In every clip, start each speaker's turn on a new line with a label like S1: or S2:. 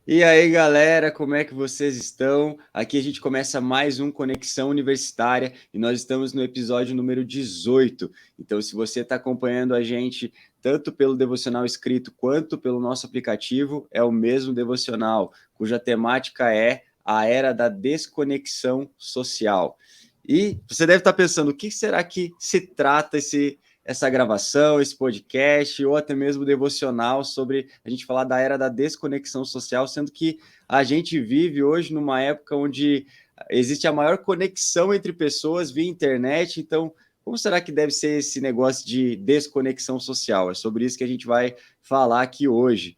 S1: E aí, galera, como é que vocês estão? Aqui a gente começa mais um Conexão Universitária e nós estamos no episódio número 18. Então, se você está acompanhando a gente tanto pelo devocional escrito quanto pelo nosso aplicativo, é o mesmo devocional, cuja temática é a era da desconexão social. E você deve estar pensando, o que será que se trata essa gravação, esse podcast, ou até mesmo devocional sobre a gente falar da era da desconexão social, sendo que a gente vive hoje numa época onde existe a maior conexão entre pessoas via internet, então como será que deve ser esse negócio de desconexão social? É sobre isso que a gente vai falar aqui hoje.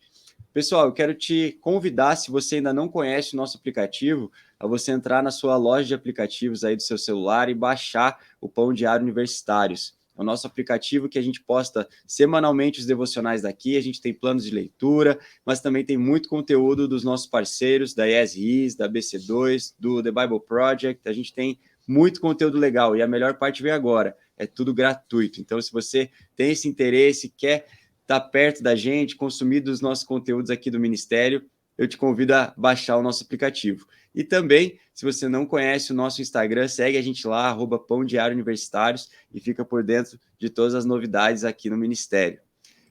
S1: Pessoal, eu quero te convidar, se você ainda não conhece o nosso aplicativo, a você entrar na sua loja de aplicativos aí do seu celular e baixar o Pão Diário Universitários. É o nosso aplicativo que a gente posta semanalmente os devocionais daqui, a gente tem planos de leitura, mas também tem muito conteúdo dos nossos parceiros, da ESRIs, da BC2, do The Bible Project, a gente tem muito conteúdo legal e a melhor parte vem agora, é tudo gratuito. Então, se você tem esse interesse, quer estar perto da gente, consumir dos nossos conteúdos aqui do Ministério, eu te convido a baixar o nosso aplicativo. E também, se você não conhece o nosso Instagram, segue a gente lá, Pão Diário Universitários, e fica por dentro de todas as novidades aqui no Ministério.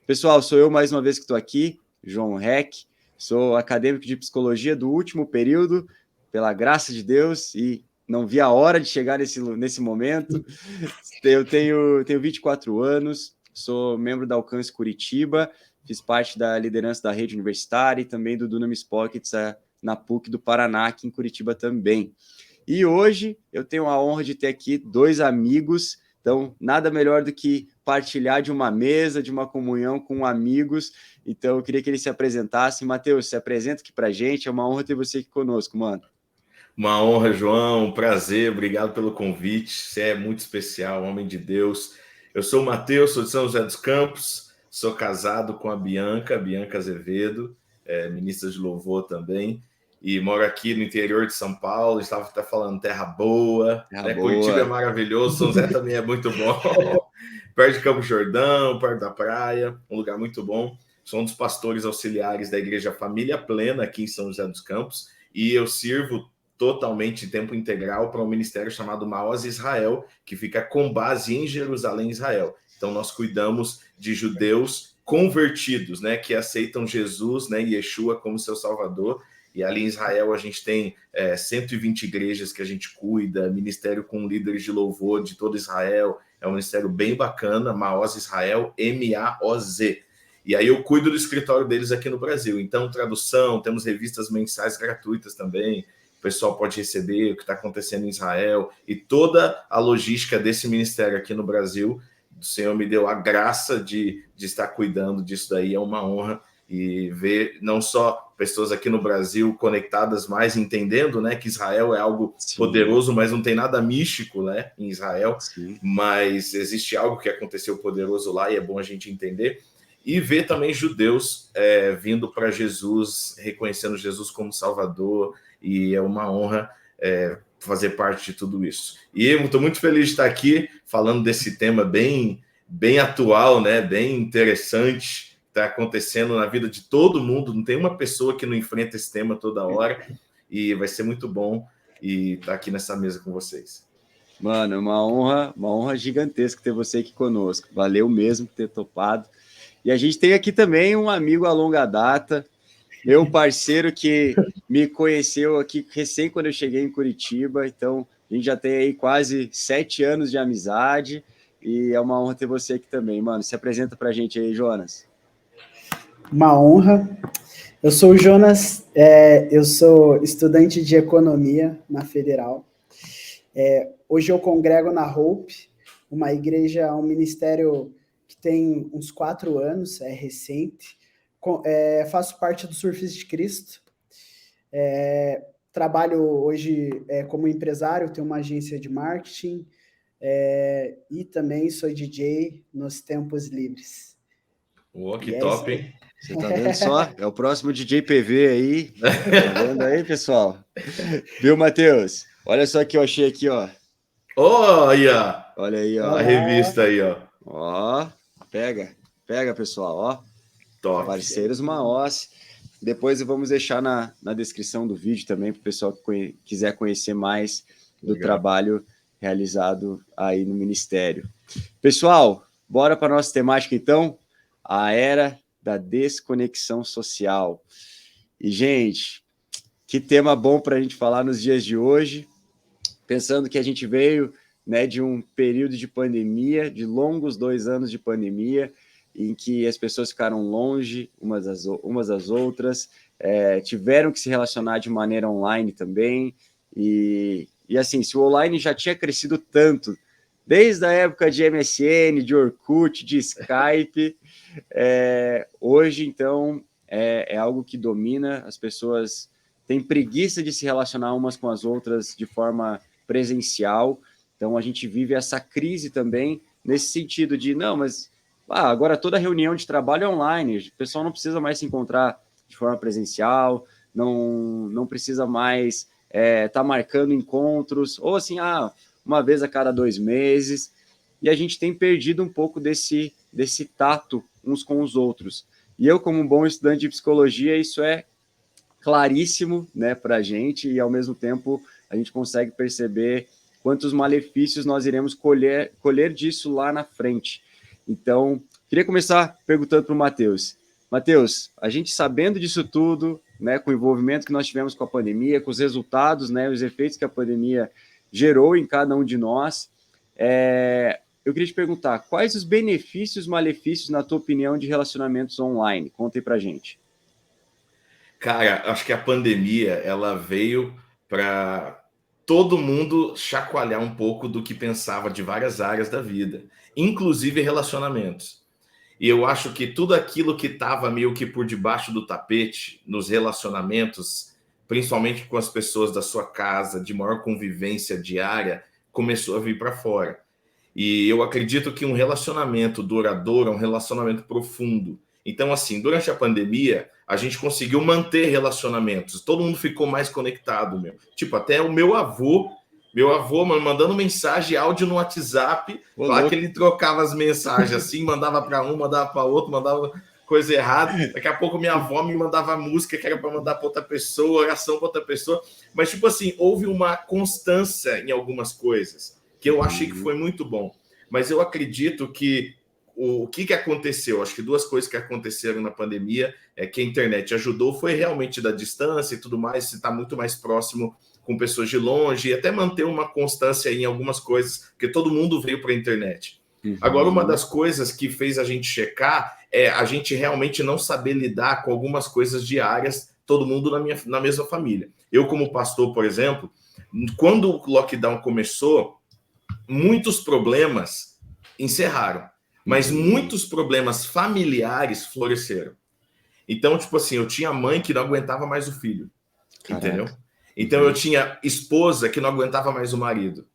S1: Pessoal, sou eu mais uma vez que estou aqui, João Reck, sou acadêmico de psicologia do último período, pela graça de Deus, e não vi a hora de chegar nesse momento. Eu tenho 24 anos, sou membro da Alcance Curitiba, fiz parte da liderança da rede universitária e também do Dunamis Pockets na PUC do Paraná, aqui em Curitiba também. E hoje eu tenho a honra de ter aqui dois amigos, então nada melhor do que partilhar de uma mesa, de uma comunhão com amigos. Então eu queria que eles se apresentassem. Matheus, se apresenta aqui pra gente, é uma honra ter você aqui conosco, mano.
S2: Uma honra, João, um prazer, obrigado pelo convite. Você é muito especial, homem de Deus. Eu sou o Matheus, sou de São José dos Campos, sou casado com a Bianca Azevedo, ministra de louvor também, e moro aqui no interior de São Paulo. Estava até falando terra boa,
S1: Ah,
S2: né? Curitiba é
S1: boa.
S2: maravilhoso, São José também é muito bom, perto de Campo Jordão, perto da praia, um lugar muito bom. Sou um dos pastores auxiliares da Igreja Família Plena aqui em São José dos Campos, e eu sirvo totalmente em tempo integral para um ministério chamado Maoz Israel, que fica com base em Jerusalém, Israel. Então nós cuidamos de judeus convertidos, né, que aceitam Jesus, né, Yeshua como seu Salvador. E ali em Israel a gente tem 120 igrejas que a gente cuida, ministério com líderes de louvor de todo Israel. É um ministério bem bacana, Maoz Israel, M-A-O-Z. E aí eu cuido do escritório deles aqui no Brasil. Então, tradução, temos revistas mensais gratuitas também. O pessoal pode receber o que está acontecendo em Israel e toda a logística desse ministério aqui no Brasil. O Senhor me deu a graça de estar cuidando disso daí, é uma honra. E ver não só pessoas aqui no Brasil conectadas, mais entendendo, né, que Israel é algo
S1: Sim,
S2: poderoso, mas não tem nada místico, né, em Israel,
S1: sim.
S2: mas existe algo que aconteceu poderoso lá e é bom a gente entender. E ver também judeus vindo para Jesus, reconhecendo Jesus como Salvador, e é uma honra fazer parte de tudo isso. E eu estou muito feliz de estar aqui falando desse tema bem atual, né? Bem interessante, está acontecendo na vida de todo mundo. Não tem uma pessoa que não enfrenta esse tema toda hora, e vai ser muito bom estar aqui nessa mesa com vocês.
S1: Mano, é uma honra gigantesca ter você aqui conosco. Valeu mesmo por ter topado. E a gente tem aqui também um amigo a longa data, meu parceiro que me conheceu aqui recém quando eu cheguei em Curitiba. Então, a gente já tem aí quase 7 anos de amizade e é uma honra ter você aqui também, mano. Se apresenta pra gente aí, Jonas.
S3: Uma honra. Eu sou o Jonas, eu sou estudante de economia na Federal. Hoje eu congrego na Hope, uma igreja, um ministério que tem uns 4 anos, é recente. Faço parte do Surfistas de Cristo. Trabalho hoje como empresário, tenho uma agência de marketing e também sou DJ nos tempos livres.
S2: Oh, que
S3: E é isso
S2: top,
S3: aí.
S2: hein?
S1: Você tá vendo só? É o próximo DJ PV aí. Tá vendo aí, pessoal? Viu, Matheus? Olha só que eu achei aqui, ó.
S2: Olha
S1: Olha aí,
S2: a
S1: ó.
S3: Olá,
S2: revista aí, ó.
S1: Ó, pega, pessoal, ó.
S2: Top.
S1: Parceiros Maós. Depois vamos deixar na descrição do vídeo também para o pessoal que quiser conhecer mais do trabalho realizado aí no Ministério. Pessoal, bora para a nossa temática então, a era da desconexão social. E, gente, que tema bom para a gente falar nos dias de hoje, pensando que a gente veio, né, de um período de pandemia, de longos 2 anos de pandemia, em que as pessoas ficaram longe umas das outras, tiveram que se relacionar de maneira online também, e assim, se o online já tinha crescido tanto, desde a época de MSN, de Orkut, de Skype, hoje, então, é algo que domina, as pessoas têm preguiça de se relacionar umas com as outras de forma presencial, então a gente vive essa crise também, nesse sentido de, não, mas agora toda reunião de trabalho é online, o pessoal não precisa mais se encontrar de forma presencial, não precisa mais tá marcando encontros, ou assim, uma vez a cada 2 meses, e a gente tem perdido um pouco desse tato uns com os outros. E eu, como um bom estudante de psicologia, isso é claríssimo, né, para a gente, e ao mesmo tempo a gente consegue perceber quantos malefícios nós iremos colher disso lá na frente. Então, queria começar perguntando para o Matheus. Matheus, a gente sabendo disso tudo, né, com o envolvimento que nós tivemos com a pandemia, com os resultados, né, os efeitos que a pandemia gerou em cada um de nós, eu queria te perguntar, quais os benefícios e malefícios, na tua opinião, de relacionamentos online? Conta aí pra gente.
S2: Cara, acho que a pandemia, ela veio para todo mundo chacoalhar um pouco do que pensava de várias áreas da vida, inclusive relacionamentos. E eu acho que tudo aquilo que estava meio que por debaixo do tapete, nos relacionamentos, principalmente com as pessoas da sua casa, de maior convivência diária, começou a vir para fora. E eu acredito que um relacionamento duradouro é um relacionamento profundo. Então, assim, durante a pandemia, a gente conseguiu manter relacionamentos. Todo mundo ficou mais conectado, meu. Tipo, até o meu avô, mano, mandando mensagem, áudio no WhatsApp. Claro que ele trocava as mensagens assim, mandava para um, mandava para outro, mandava coisa errada. Daqui a pouco minha avó me mandava música que era para mandar para outra pessoa, oração para outra pessoa. Mas, tipo assim, houve uma constância em algumas coisas que eu achei que foi muito bom. Mas eu acredito que o que aconteceu? Acho que 2 coisas que aconteceram na pandemia é que a internet ajudou, foi realmente da distância e tudo mais, se está muito mais próximo com pessoas de longe, e até manter uma constância em algumas coisas, porque todo mundo veio para a internet. Agora, uma das coisas que fez a gente checar é a gente realmente não saber lidar com algumas coisas diárias, todo mundo na mesma família. Eu, como pastor, por exemplo, quando o lockdown começou, muitos problemas encerraram, mas muitos problemas familiares floresceram. Então, tipo assim, eu tinha mãe que não aguentava mais o filho, entendeu? Então, eu tinha esposa que não aguentava mais o marido.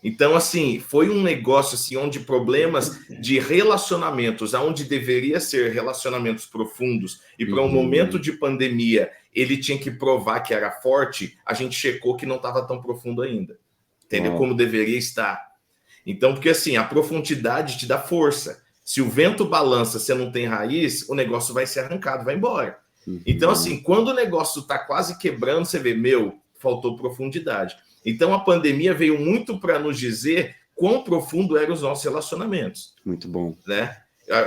S2: Então, assim, foi um negócio assim, onde problemas de relacionamentos, onde deveria ser relacionamentos profundos, e para um momento de pandemia, ele tinha que provar que era forte, a gente checou que não estava tão profundo ainda. Entendeu? Como deveria estar. Então, porque assim, a profundidade te dá força. Se o vento balança, você não tem raiz, o negócio vai ser arrancado, vai embora. Então, assim, quando o negócio está quase quebrando, você vê, faltou profundidade. Então, a pandemia veio muito para nos dizer quão profundo eram os nossos relacionamentos.
S1: Muito bom.
S2: Né?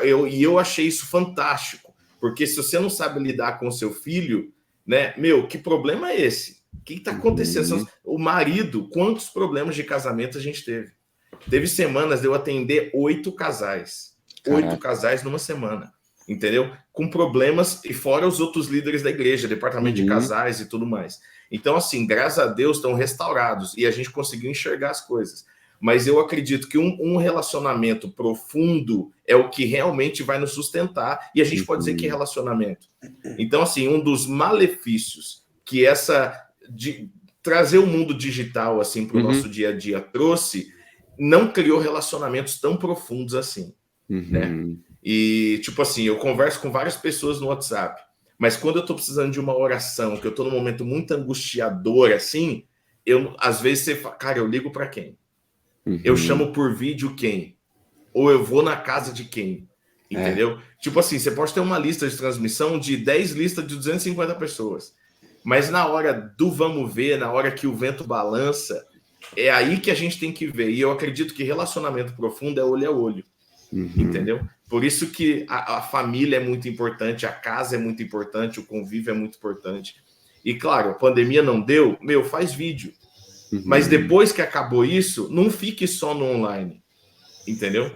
S2: Eu achei isso fantástico, porque se você não sabe lidar com o seu filho, né, que problema é esse? O que está acontecendo? O marido, quantos problemas de casamento a gente teve? Teve semanas de eu atender 8 casais. 8 casais numa semana. Entendeu? Com problemas, e fora os outros líderes da igreja, departamento de casais e tudo mais. Então, assim, graças a Deus estão restaurados e a gente conseguiu enxergar as coisas. Mas eu acredito que um relacionamento profundo é o que realmente vai nos sustentar, e a gente pode dizer que é relacionamento. Então, assim, um dos malefícios que de trazer o mundo digital assim para o nosso dia a dia trouxe, não criou relacionamentos tão profundos assim, né? E, tipo assim, eu converso com várias pessoas no WhatsApp, mas quando eu tô precisando de uma oração, que eu tô num momento muito angustiador, assim, às vezes você fala, cara, eu ligo para quem? Eu chamo por vídeo quem? Ou eu vou na casa de quem? Entendeu? Tipo assim, você pode ter uma lista de transmissão de 10 listas de 250 pessoas. Mas na hora do vamos ver, na hora que o vento balança, é aí que a gente tem que ver. E eu acredito que relacionamento profundo é olho a olho. Entendeu? Por isso que a família é muito importante, a casa é muito importante, o convívio é muito importante. E claro, a pandemia não deu, faz vídeo. Mas depois que acabou isso, não fique só no online. Entendeu?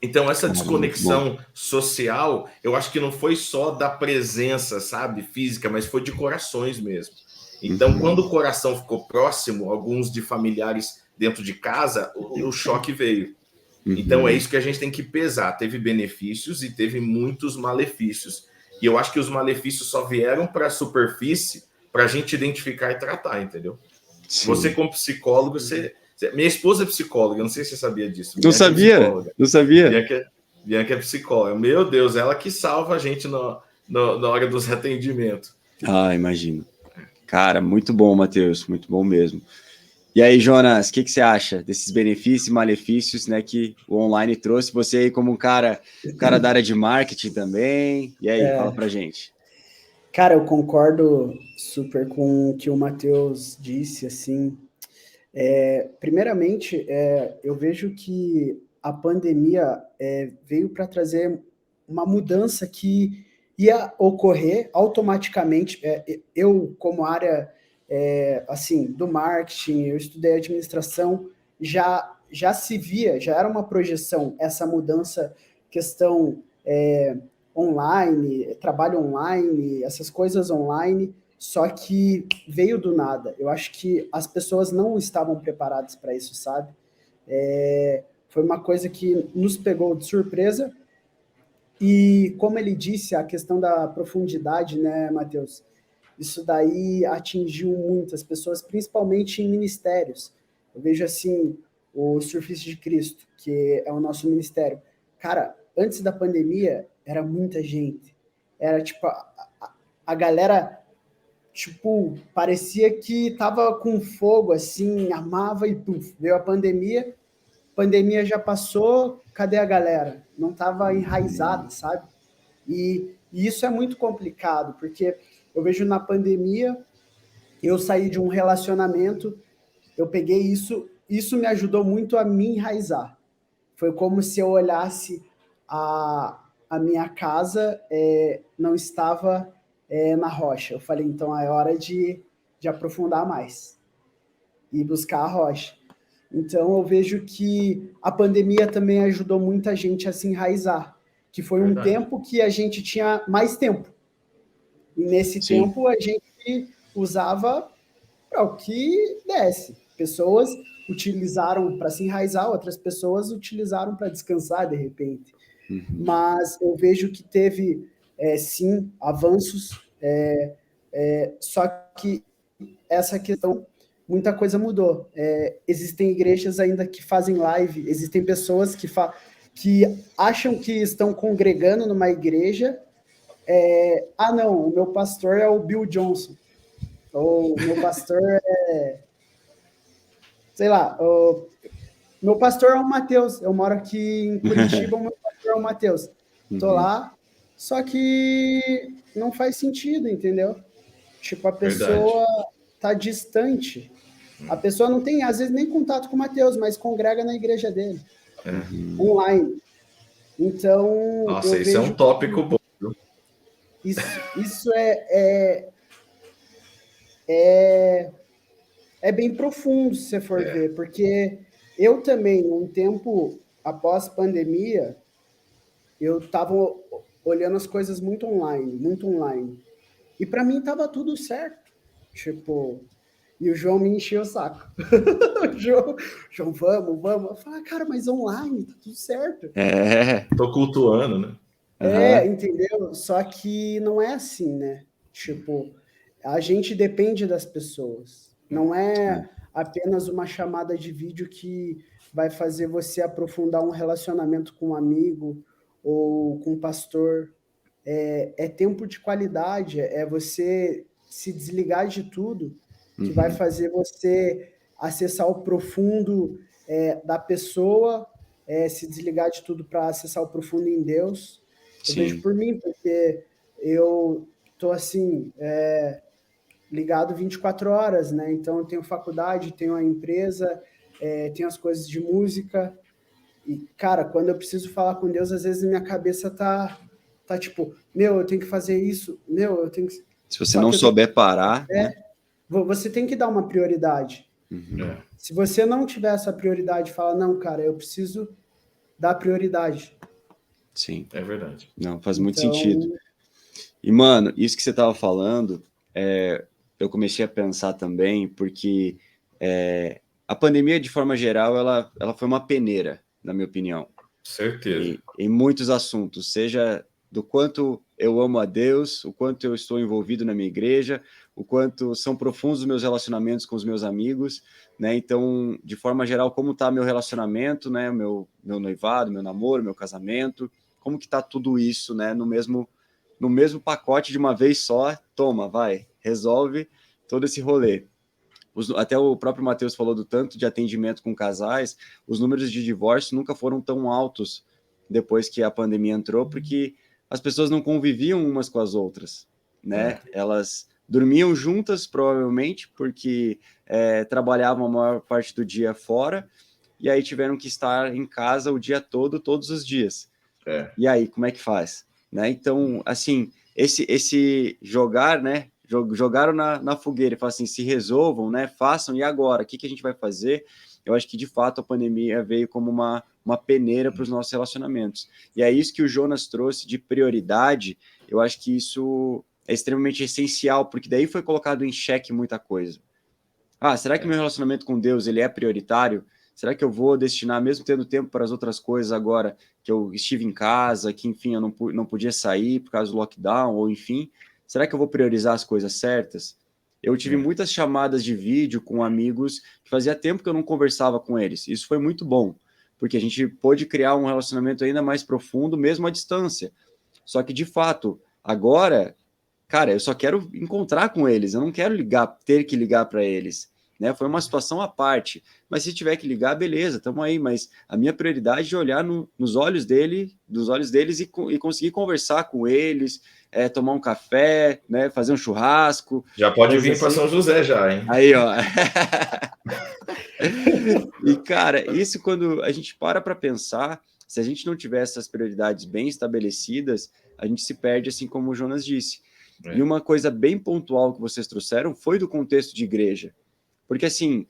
S2: Então, essa desconexão social, eu acho que não foi só da presença, sabe, física, mas foi de corações mesmo. Então, quando o coração ficou próximo, alguns de familiares dentro de casa, o choque veio. Então, é isso que a gente tem que pesar. Teve benefícios e teve muitos malefícios. E eu acho que os malefícios só vieram para a superfície para a gente identificar e tratar, entendeu? Sim. Você, como psicólogo, minha esposa é psicóloga, eu não sei se você sabia disso.
S1: Não sabia, não sabia.
S2: Bianca é psicóloga. Meu Deus, ela que salva a gente na hora dos atendimentos.
S1: Ah, imagino. Cara, muito bom, Matheus, muito bom mesmo. E aí, Jonas, o que você acha desses benefícios e malefícios, né, que o online trouxe? Você aí como um cara da área de marketing também. E aí, fala pra gente.
S3: Cara, eu concordo super com o que o Matheus disse, assim. Primeiramente, eu vejo que a pandemia veio para trazer uma mudança que ia ocorrer automaticamente. Eu, como área assim, do marketing, eu estudei administração, já se via, já era uma projeção essa mudança, questão online, trabalho online, essas coisas online, só que veio do nada. Eu acho que as pessoas não estavam preparadas para isso, sabe? Foi uma coisa que nos pegou de surpresa. E, como ele disse, a questão da profundidade, né, Matheus? Isso daí atingiu muitas pessoas, principalmente em ministérios. Eu vejo, assim, o Surfista de Cristo, que é o nosso ministério. Cara, antes da pandemia, era muita gente. Era, tipo, a galera, tipo, parecia que tava com fogo, assim, amava e puf. Veio a pandemia já passou, cadê a galera? Não tava enraizada, sabe? E isso é muito complicado, porque eu vejo na pandemia, eu saí de um relacionamento, eu peguei isso me ajudou muito a me enraizar. Foi como se eu olhasse a minha casa não estava na rocha. Eu falei, então é hora de aprofundar mais e buscar a rocha. Então eu vejo que a pandemia também ajudou muita gente a se enraizar, que foi um tempo que a gente tinha mais tempo. E nesse tempo a gente usava para o que desse. Pessoas utilizaram para se enraizar, outras pessoas utilizaram para descansar de repente. Mas eu vejo que teve, sim, avanços, só que essa questão, muita coisa mudou. Existem igrejas ainda que fazem live, existem pessoas que acham que estão congregando numa igreja. Não, o meu pastor é o Bill Johnson. Ou o meu pastor sei lá, meu pastor é o Matheus. Eu moro aqui em Curitiba, o meu pastor é o Matheus. Tô lá, só que não faz sentido, entendeu? Tipo, a pessoa tá distante. A pessoa não tem, às vezes, nem contato com o Matheus, mas congrega na igreja dele. Online. Então,
S2: nossa, isso é um tópico bom.
S3: Isso é bem profundo, se você for ver, porque eu também, um tempo após pandemia, eu estava olhando as coisas muito online. E para mim estava tudo certo. Tipo, e o João me encheu o saco. João, vamos. Eu falei, cara, mas online, tá tudo certo.
S2: Tô cultuando, né?
S3: Entendeu? Só que não é assim, né? Tipo, a gente depende das pessoas. Não é apenas uma chamada de vídeo que vai fazer você aprofundar um relacionamento com um amigo ou com um pastor. É tempo de qualidade, é você se desligar de tudo, que vai fazer você acessar o profundo da pessoa, se desligar de tudo para acessar o profundo em Deus. Eu
S1: Sim.
S3: vejo por mim, porque eu tô assim, ligado 24 horas, né? Então eu tenho faculdade, tenho a empresa, tenho as coisas de música. E, cara, quando eu preciso falar com Deus, às vezes minha cabeça tá tipo, meu, eu tenho que fazer isso, meu, eu tenho que...
S1: Se você
S3: Só
S1: não
S3: que
S1: souber parar, né?
S3: Você tem que dar uma prioridade.
S1: Uhum.
S3: Se você não tiver essa prioridade, fala, não, cara, eu preciso dar prioridade.
S1: Sim.
S2: É verdade.
S1: Não, faz muito sentido. E, mano, isso que você tava falando, eu comecei a pensar também, porque a pandemia, de forma geral, ela foi uma peneira, na minha opinião.
S2: Certeza.
S1: Em muitos assuntos, seja do quanto eu amo a Deus, o quanto eu estou envolvido na minha igreja, o quanto são profundos os meus relacionamentos com os meus amigos, né? Então, de forma geral, como está meu relacionamento, né? Meu noivado, meu namoro, meu casamento, como que está tudo isso, né? No mesmo pacote de uma vez só, toma, vai, resolve todo esse rolê. Até o próprio Matheus falou do tanto de atendimento com casais, os números de divórcio nunca foram tão altos depois que a pandemia entrou, porque as pessoas não conviviam umas com as outras, né? Elas dormiam juntas, provavelmente, porque trabalhavam a maior parte do dia fora, e aí tiveram que estar em casa o dia todo, todos os dias. E aí, como é que faz? Né? Então, assim, esse jogar, né? Jogaram na fogueira e falaram assim, se resolvam, né? Façam, e agora? O que a gente vai fazer? Eu acho que, de fato, a pandemia veio como uma peneira para os nossos relacionamentos. E é isso que o Jonas trouxe de prioridade. Eu acho que isso é extremamente essencial, porque daí foi colocado em xeque muita coisa. Será que meu relacionamento com Deus ele é prioritário? Será que eu vou destinar, mesmo tendo tempo para as outras coisas agora, que eu estive em casa, que, enfim, eu não podia sair por causa do lockdown, ou enfim, será que eu vou priorizar as coisas certas? Eu tive muitas chamadas de vídeo com amigos que fazia tempo que eu não conversava com eles. Isso foi muito bom, porque a gente pôde criar um relacionamento ainda mais profundo, mesmo à distância. Só que, de fato, agora, cara, eu só quero encontrar com eles, eu não quero ter que ligar para eles. Né? Foi uma situação à parte, mas se tiver que ligar, beleza, estamos aí, mas a minha prioridade é olhar nos olhos deles e conseguir conversar com eles, tomar um café, né? Fazer um churrasco.
S2: Já pode vir para São José já, hein?
S1: Aí, ó. E, cara, isso quando a gente para pensar, se a gente não tiver essas prioridades bem estabelecidas, a gente se perde, assim como o Jonas disse. E uma coisa bem pontual que vocês trouxeram foi do contexto de igreja. Porque, assim,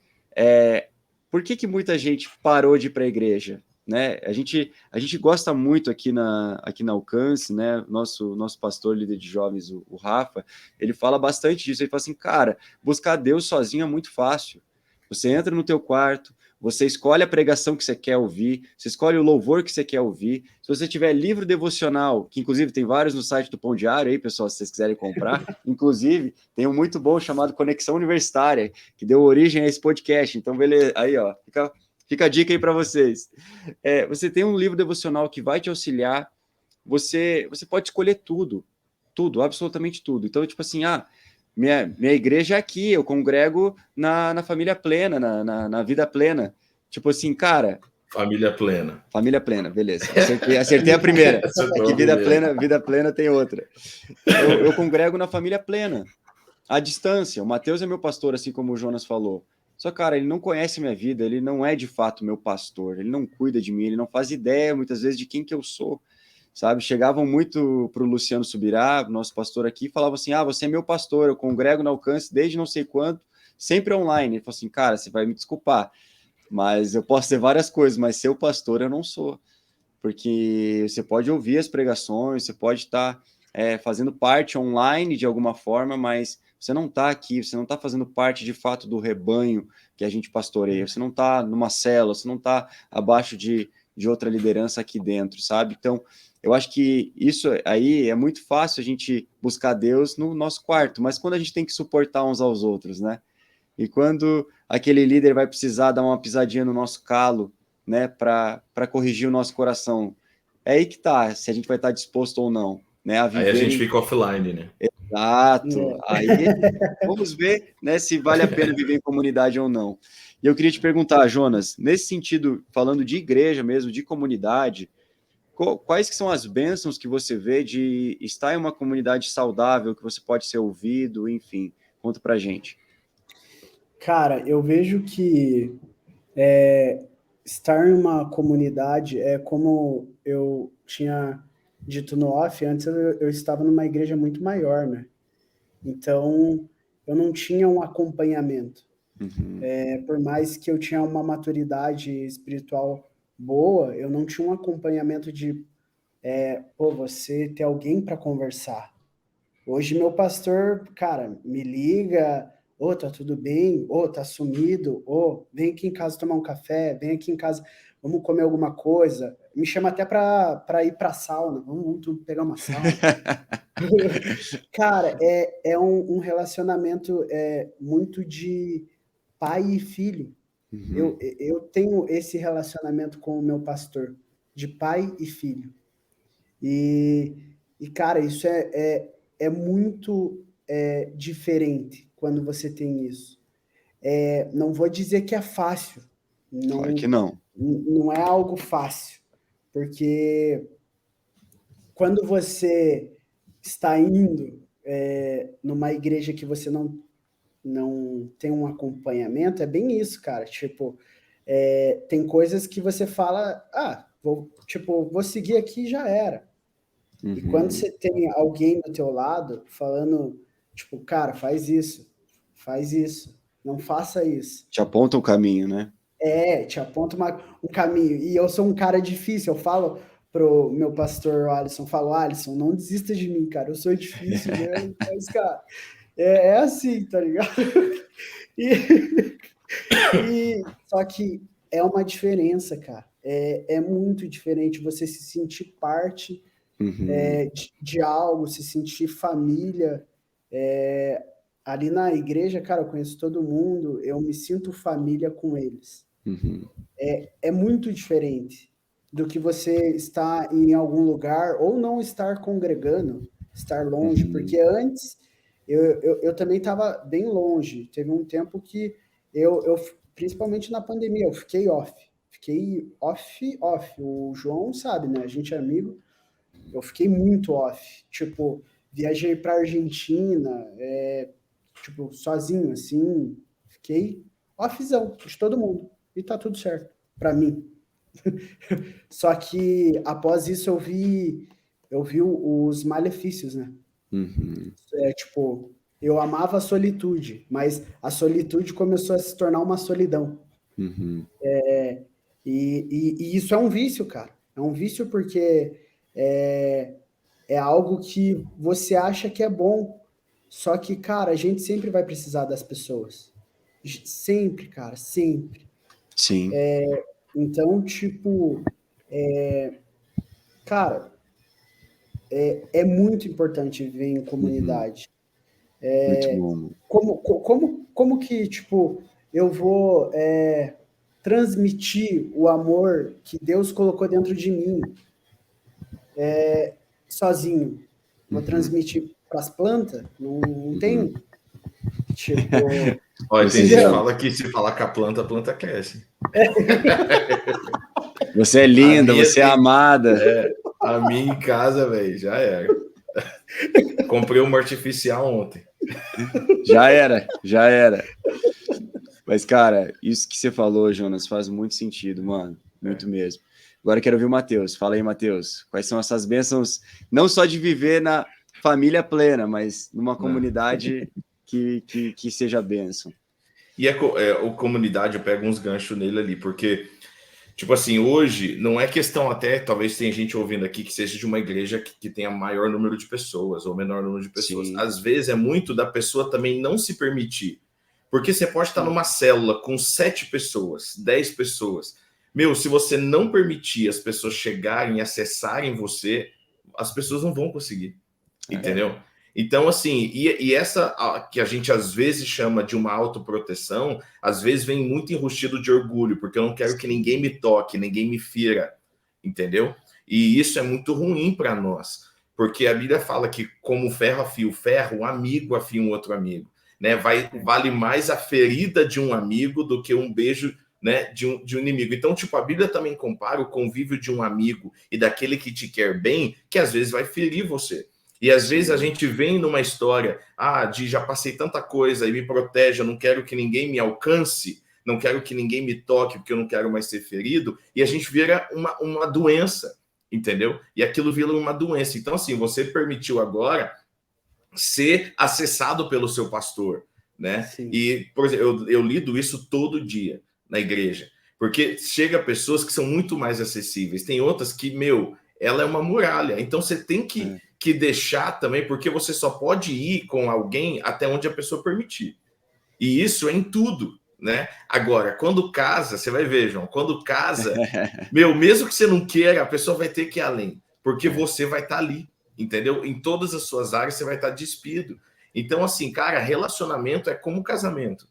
S1: por que muita gente parou de ir para a igreja? Né? A gente gosta muito aqui na Alcance, né? Nosso pastor, líder de jovens, o Rafa, ele fala bastante disso. Ele fala assim, cara, buscar Deus sozinho é muito fácil. Você entra no teu quarto, você escolhe a pregação que você quer ouvir, você escolhe o louvor que você quer ouvir. Se você tiver livro devocional, que inclusive tem vários no site do Pão Diário aí, pessoal, se vocês quiserem comprar. Inclusive, tem um muito bom chamado Conexão Universitária, que deu origem a esse podcast. Então, beleza, aí, ó, fica a dica aí para vocês. Você tem um livro devocional que vai te auxiliar, você pode escolher tudo, absolutamente tudo. Então, tipo assim, minha igreja é aqui, eu congrego na família plena, na vida plena. Tipo assim, cara...
S2: Família plena.
S1: Família plena, beleza. Acertei a primeira. É que vida plena tem outra. Eu congrego na família plena, à distância. O Matheus é meu pastor, assim como o Jonas falou. Só, cara, ele não conhece minha vida, ele não é de fato meu pastor, ele não cuida de mim, ele não faz ideia, muitas vezes, de quem que eu sou. Sabe, chegavam muito para o Luciano Subirá, nosso pastor aqui, e falavam assim, você é meu pastor, eu congrego no Alcance desde não sei quanto, sempre online. Ele falou assim, cara, você vai me desculpar, mas eu posso ser várias coisas, mas ser o pastor eu não sou, porque você pode ouvir as pregações, você pode estar fazendo parte online de alguma forma, mas você não está aqui, você não está fazendo parte de fato do rebanho que a gente pastoreia, você não está numa célula, você não está abaixo de outra liderança aqui dentro, sabe? Então, eu acho que isso aí é muito fácil a gente buscar Deus no nosso quarto, mas quando a gente tem que suportar uns aos outros, né? E quando aquele líder vai precisar dar uma pisadinha no nosso calo, né, para corrigir o nosso coração, é aí que tá, se a gente vai estar disposto ou não, né, a viver.
S2: Aí a gente fica offline, né?
S1: Exato. Aí vamos ver, né, se vale a pena viver em comunidade ou não. E eu queria te perguntar, Jonas, nesse sentido, falando de igreja mesmo, de comunidade, quais que são as bênçãos que você vê de estar em uma comunidade saudável, que você pode ser ouvido, enfim, conta pra gente.
S3: Cara, eu vejo que estar em uma comunidade é como eu tinha dito no off, antes eu estava numa igreja muito maior, né? Então, eu não tinha um acompanhamento.
S1: Uhum.
S3: Por mais que eu tinha uma maturidade espiritual boa, eu não tinha um acompanhamento de, você ter alguém para conversar. Hoje meu pastor, cara, me liga, tá tudo bem? Tá sumido? Vem aqui em casa tomar um café, vem aqui em casa, vamos comer alguma coisa. Me chama até para ir para sauna, vamos pegar uma sauna. Cara, é um relacionamento muito de pai e filho.
S1: Uhum.
S3: Eu tenho esse relacionamento com o meu pastor, de pai e filho. E cara, isso é muito diferente quando você tem isso. Não vou dizer que é fácil,
S1: Claro que
S3: não,
S1: não.
S3: não é algo fácil, porque quando você está indo numa igreja que você não tem um acompanhamento, é bem isso, cara. Tipo, tem coisas que você fala, vou seguir aqui e já era.
S1: Uhum.
S3: E quando você tem alguém do teu lado falando, tipo, cara, faz isso, não faça isso.
S1: Te aponta o caminho, né?
S3: Te aponta um caminho. E eu sou um cara difícil, eu falo pro meu pastor Alisson, Alisson, não desista de mim, cara, eu sou difícil mesmo, mas, cara, é assim, tá ligado? Só que é uma diferença, cara. É muito diferente você se sentir parte de algo, se sentir família. Ali na igreja, cara, eu conheço todo mundo, eu me sinto família com eles.
S1: Uhum.
S3: É muito diferente do que você estar em algum lugar ou não estar congregando, estar longe, porque antes eu também estava bem longe. Teve um tempo que principalmente na pandemia, eu fiquei off. Fiquei off. O João sabe, né? A gente é amigo. Eu fiquei muito off. Tipo, viajei para Argentina, tipo, sozinho, assim. Fiquei offzão de todo mundo. E tá tudo certo, para mim. Só que após isso eu vi os malefícios, né?
S1: Uhum.
S3: Tipo, eu amava a solitude, mas a solitude começou a se tornar uma solidão.
S1: Uhum.
S3: E isso é um vício, cara. É um vício porque é algo que você acha que é bom. Só que, cara, a gente sempre vai precisar das pessoas. Sempre, cara, sempre.
S1: Sim.
S3: Então, tipo, cara, é muito importante viver em comunidade.
S1: Muito bom.
S3: Como que, tipo, eu vou transmitir o amor que Deus colocou dentro de mim sozinho? Vou transmitir para as plantas? Não tem, tipo...
S2: Olha, tem gente
S3: entendeu?
S2: que fala que se falar com a planta cresce.
S1: Você é linda, você é amada.
S2: A minha em casa, velho, já era. Comprei uma artificial ontem.
S1: Já era. Mas, cara, isso que você falou, Jonas, faz muito sentido, mano. Muito mesmo. Agora eu quero ouvir o Matheus. Fala aí, Matheus. Quais são essas bênçãos, não só de viver na família plena, mas numa comunidade que seja bênção?
S2: E a comunidade, eu pego uns ganchos nele ali, porque, tipo assim, hoje não é questão até, talvez tenha gente ouvindo aqui que seja de uma igreja que tenha maior número de pessoas ou menor número de pessoas.
S1: Sim.
S2: Às vezes é muito da pessoa também não se permitir. Porque você pode estar numa célula com 7 pessoas, 10 pessoas. Meu, se você não permitir as pessoas chegarem, acessarem você, as pessoas não vão conseguir. Entendeu? Então, assim, e essa que a gente às vezes chama de uma autoproteção, às vezes vem muito enrustido de orgulho, porque eu não quero que ninguém me toque, ninguém me fira, entendeu? E isso é muito ruim para nós, porque a Bíblia fala que como ferro afia o ferro, um amigo afia um outro amigo, né? Vale mais a ferida de um amigo do que um beijo, né, de um inimigo. Então, tipo, a Bíblia também compara o convívio de um amigo e daquele que te quer bem, que às vezes vai ferir você. E às vezes a gente vem numa história, de já passei tanta coisa e me protege, eu não quero que ninguém me alcance, não quero que ninguém me toque, porque eu não quero mais ser ferido, e a gente vira uma doença, entendeu? E aquilo vira uma doença. Então, assim, você permitiu agora ser acessado pelo seu pastor, né?
S3: Sim.
S2: E, por exemplo, eu lido isso todo dia na igreja, porque chega pessoas que são muito mais acessíveis, tem outras que, ela é uma muralha, então você tem que deixar também, porque você só pode ir com alguém até onde a pessoa permitir. E isso é em tudo, né? Agora, quando casa, você vai ver, João, quando casa, mesmo que você não queira, a pessoa vai ter que ir além, porque você vai estar ali, entendeu? Em todas as suas áreas você vai estar despido. Então, assim, cara, relacionamento é como casamento.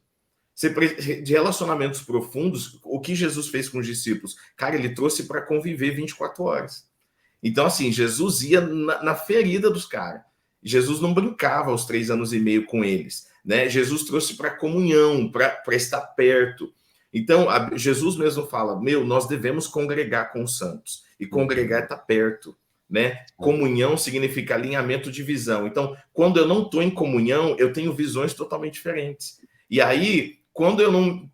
S2: De relacionamentos profundos, o que Jesus fez com os discípulos? Cara, ele trouxe para conviver 24 horas. Então, assim, Jesus ia na ferida dos caras. Jesus não brincava aos 3 anos e meio com eles, né? Jesus trouxe para comunhão, para estar perto. Então, Jesus mesmo fala, nós devemos congregar com os santos. E congregar é estar perto, né? Comunhão significa alinhamento de visão. Então, quando eu não estou em comunhão, eu tenho visões totalmente diferentes. E aí, quando eu não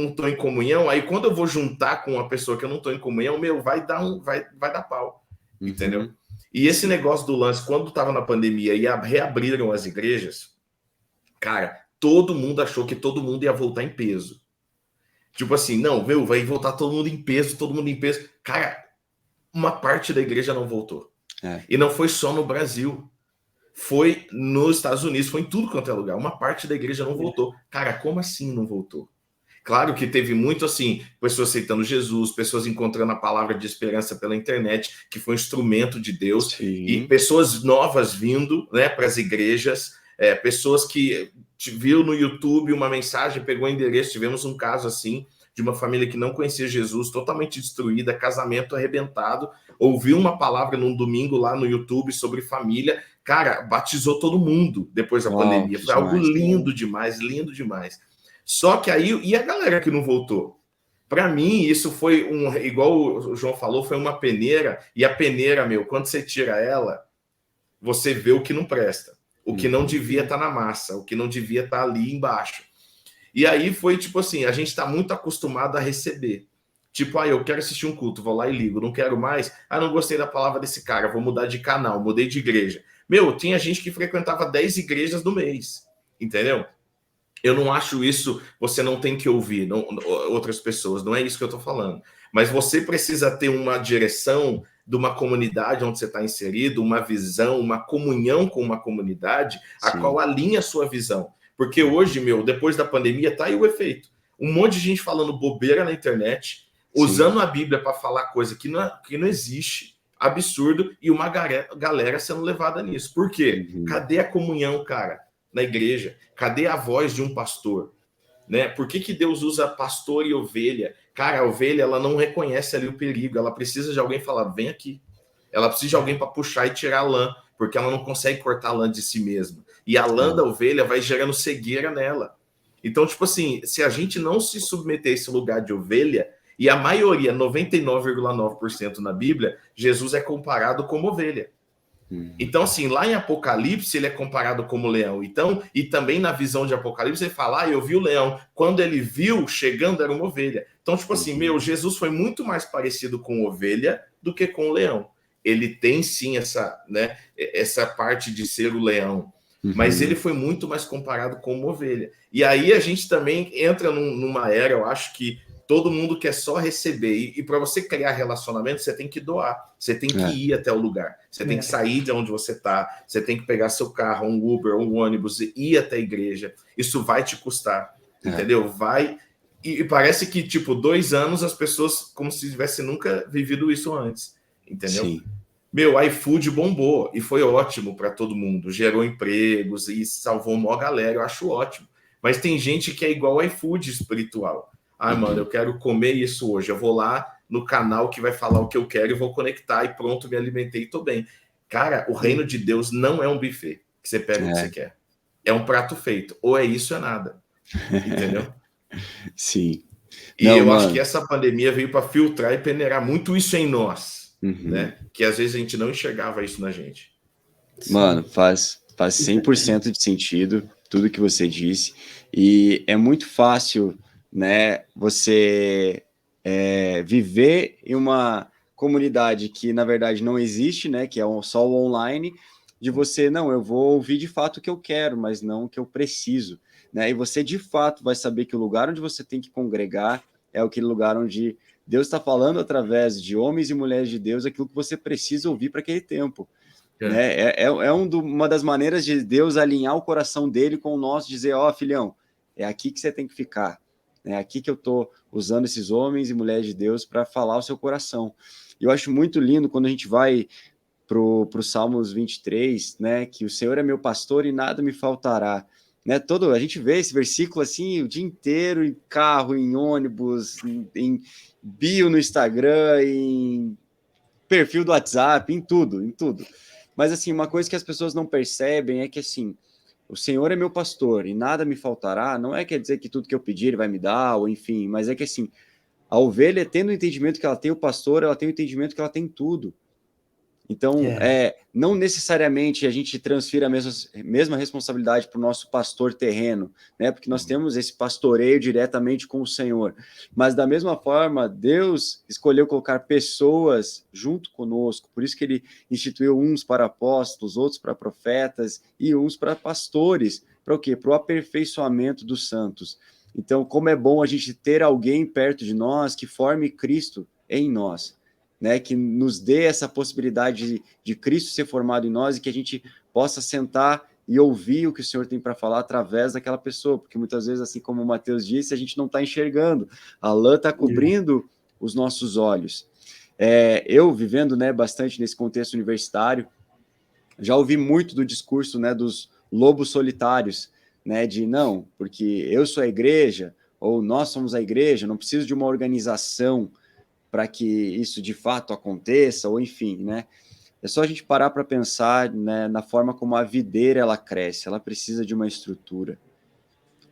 S2: estou em comunhão, aí quando eu vou juntar com uma pessoa que eu não estou em comunhão, vai dar pau. Entendeu? E esse negócio do lance, quando estava na pandemia e reabriram as igrejas, cara, todo mundo achou que todo mundo ia voltar em peso. Tipo assim, não, vai voltar todo mundo em peso. Cara, uma parte da igreja não voltou. E não foi só no Brasil. Foi nos Estados Unidos, foi em tudo quanto é lugar. Uma parte da igreja não voltou. Cara, como assim não voltou? Claro que teve muito, assim, pessoas aceitando Jesus, pessoas encontrando a palavra de esperança pela internet, que foi um instrumento de Deus,
S1: Sim.
S2: E pessoas novas vindo, né, para as igrejas, pessoas que viram no YouTube uma mensagem, pegou o endereço, tivemos um caso assim, de uma família que não conhecia Jesus, totalmente destruída, casamento arrebentado, ouviu uma palavra num domingo lá no YouTube sobre família, cara, batizou todo mundo depois da pandemia, foi algo lindo demais, lindo demais. Só que aí, e a galera que não voltou? Para mim, isso foi igual o João falou, foi uma peneira, e a peneira, quando você tira ela, você vê o que não presta, o que não devia estar na massa, o que não devia estar ali embaixo. E aí foi tipo assim, a gente está muito acostumado a receber. Tipo, eu quero assistir um culto, vou lá e ligo, não quero mais, não gostei da palavra desse cara, vou mudar de canal, mudei de igreja. Tinha gente que frequentava 10 igrejas no mês, entendeu? Eu não acho isso, você não tem que ouvir outras pessoas, não é isso que eu estou falando. Mas você precisa ter uma direção de uma comunidade onde você está inserido, uma visão, uma comunhão com uma comunidade, a qual alinha a sua visão. Porque hoje, depois da pandemia, tá aí o efeito. Um monte de gente falando bobeira na internet, usando a Bíblia para falar coisa que não existe, absurdo, e uma galera sendo levada nisso. Por quê? Cadê a comunhão, cara? Na igreja, cadê a voz de um pastor, né? Por que Deus usa pastor e ovelha? Cara, a ovelha, ela não reconhece ali o perigo, ela precisa de alguém falar, vem aqui. Ela precisa de alguém para puxar e tirar a lã, porque ela não consegue cortar a lã de si mesma. E a lã da ovelha vai gerando cegueira nela. Então, tipo assim, se a gente não se submeter a esse lugar de ovelha, e a maioria, 99,9% na Bíblia, Jesus é comparado como ovelha. Então, assim, lá em Apocalipse, ele é comparado como leão. Então, e também na visão de Apocalipse, ele fala, eu vi o leão. Quando ele viu chegando, era uma ovelha. Então, tipo assim, Jesus foi muito mais parecido com ovelha do que com o leão. Ele tem, sim, essa parte de ser o leão. Mas ele foi muito mais comparado com uma ovelha. E aí a gente também entra numa era, eu acho que todo mundo quer só receber. E para você criar relacionamento, você tem que doar. Você tem que ir até o lugar. Você tem que sair de onde você está. Você tem que pegar seu carro, um Uber, um ônibus e ir até a igreja. Isso vai te custar. Entendeu? Vai. E parece que, tipo, 2 anos as pessoas como se tivessem nunca vivido isso antes. Entendeu?
S1: Sim.
S2: iFood bombou. E foi ótimo para todo mundo. Gerou empregos e salvou uma galera. Eu acho ótimo. Mas tem gente que é igual ao iFood espiritual. Mano, eu quero comer isso hoje. Eu vou lá no canal que vai falar o que eu quero e vou conectar e pronto, me alimentei e tô bem. Cara, o reino de Deus não é um buffet que você pega o que você quer. É um prato feito. Ou é isso ou é nada. Entendeu?
S1: Sim.
S2: E
S1: não,
S2: eu
S1: mano,
S2: acho que essa pandemia veio para filtrar e peneirar muito isso em nós.
S1: uhum.
S2: Né? Que às vezes a gente não enxergava isso na gente.
S1: Mano, faz 100% de sentido tudo que você disse. E é muito fácil, né, você viver em uma comunidade que, na verdade, não existe, né, que é só o online, de você, não, eu vou ouvir de fato o que eu quero, mas não o que eu preciso, né? E você, de fato, vai saber que o lugar onde você tem que congregar é aquele lugar onde Deus está falando através de homens e mulheres de Deus aquilo que você precisa ouvir para aquele tempo. Né? Uma das maneiras de Deus alinhar o coração dele com o nosso, dizer, ó, filhão, é aqui que você tem que ficar, é aqui que eu estou usando esses homens e mulheres de Deus para falar o seu coração. E eu acho muito lindo quando a gente vai para o Salmos 23, né, que o Senhor é meu pastor e nada me faltará. Né, a gente vê esse versículo assim o dia inteiro em carro, em ônibus, em bio no Instagram, em perfil do WhatsApp, em tudo, em tudo. Mas, assim, uma coisa que as pessoas não percebem é que, assim, o Senhor é meu pastor e nada me faltará, não quer dizer que tudo que eu pedir ele vai me dar, ou enfim, mas é que, assim, a ovelha, tendo o entendimento que ela tem o pastor, ela tem o entendimento que ela tem tudo. Então, não necessariamente a gente transfira a mesma responsabilidade para o nosso pastor terreno, né? Porque nós temos esse pastoreio diretamente com o Senhor. Mas, da mesma forma, Deus escolheu colocar pessoas junto conosco. Por isso que ele instituiu uns para apóstolos, outros para profetas e uns para pastores. Para o quê? Para o aperfeiçoamento dos santos. Então, como é bom a gente ter alguém perto de nós que forme Cristo em nós. Né, que nos dê essa possibilidade de Cristo ser formado em nós e que a gente possa sentar e ouvir o que o Senhor tem para falar através daquela pessoa, porque muitas vezes, assim como o Mateus disse, a gente não está enxergando, a lã está cobrindo os nossos olhos. Eu, vivendo, né, bastante nesse contexto universitário, já ouvi muito do discurso, né, dos lobos solitários, né, de não, porque eu sou a igreja, ou nós somos a igreja, não preciso de uma organização para que isso de fato aconteça, ou enfim, né? É só a gente parar para pensar, né, na forma como a videira ela cresce, ela precisa de uma estrutura,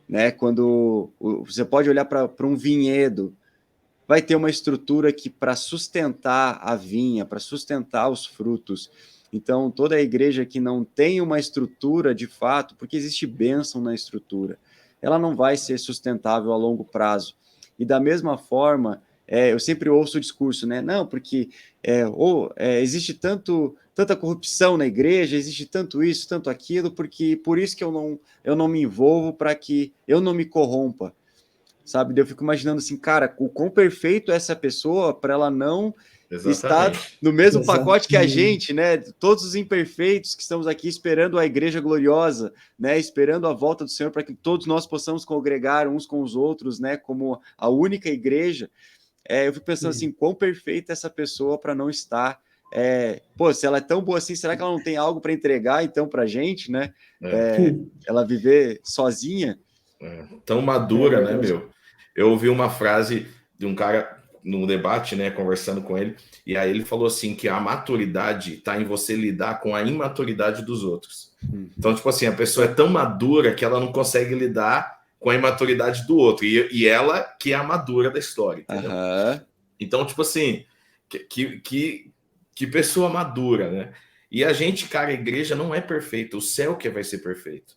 S1: né? Quando você pode olhar para um vinhedo, vai ter uma estrutura que para sustentar a vinha, para sustentar os frutos. Então, toda a igreja que não tem uma estrutura de fato, porque existe bênção na estrutura, ela não vai ser sustentável a longo prazo. E da mesma forma, eu sempre ouço o discurso, né? Não, porque existe tanta corrupção na igreja, existe tanto isso, tanto aquilo, porque por isso que eu não me envolvo, para que eu não me corrompa, sabe? Eu fico imaginando assim, cara, o quão perfeito é essa pessoa para ela não estar no mesmo pacote que a gente, né? Todos os imperfeitos que estamos aqui esperando a igreja gloriosa, né? Esperando a volta do Senhor para que todos nós possamos congregar uns com os outros, né? Como a única igreja. Eu fico pensando assim, quão perfeita essa pessoa para não estar. Se ela é tão boa assim, será que ela não tem algo para entregar então para a gente, né? Ela viver sozinha.
S2: Tão madura, né, meu? Eu ouvi uma frase de um cara num debate, né, conversando com ele, e aí ele falou assim que a maturidade está em você lidar com a imaturidade dos outros. Então, tipo assim, a pessoa é tão madura que ela não consegue lidar com a imaturidade do outro, e ela que é a madura da história, entendeu? Então, tipo assim, que pessoa madura, né? E a gente, cara, a igreja não é perfeita, o céu que vai ser perfeito.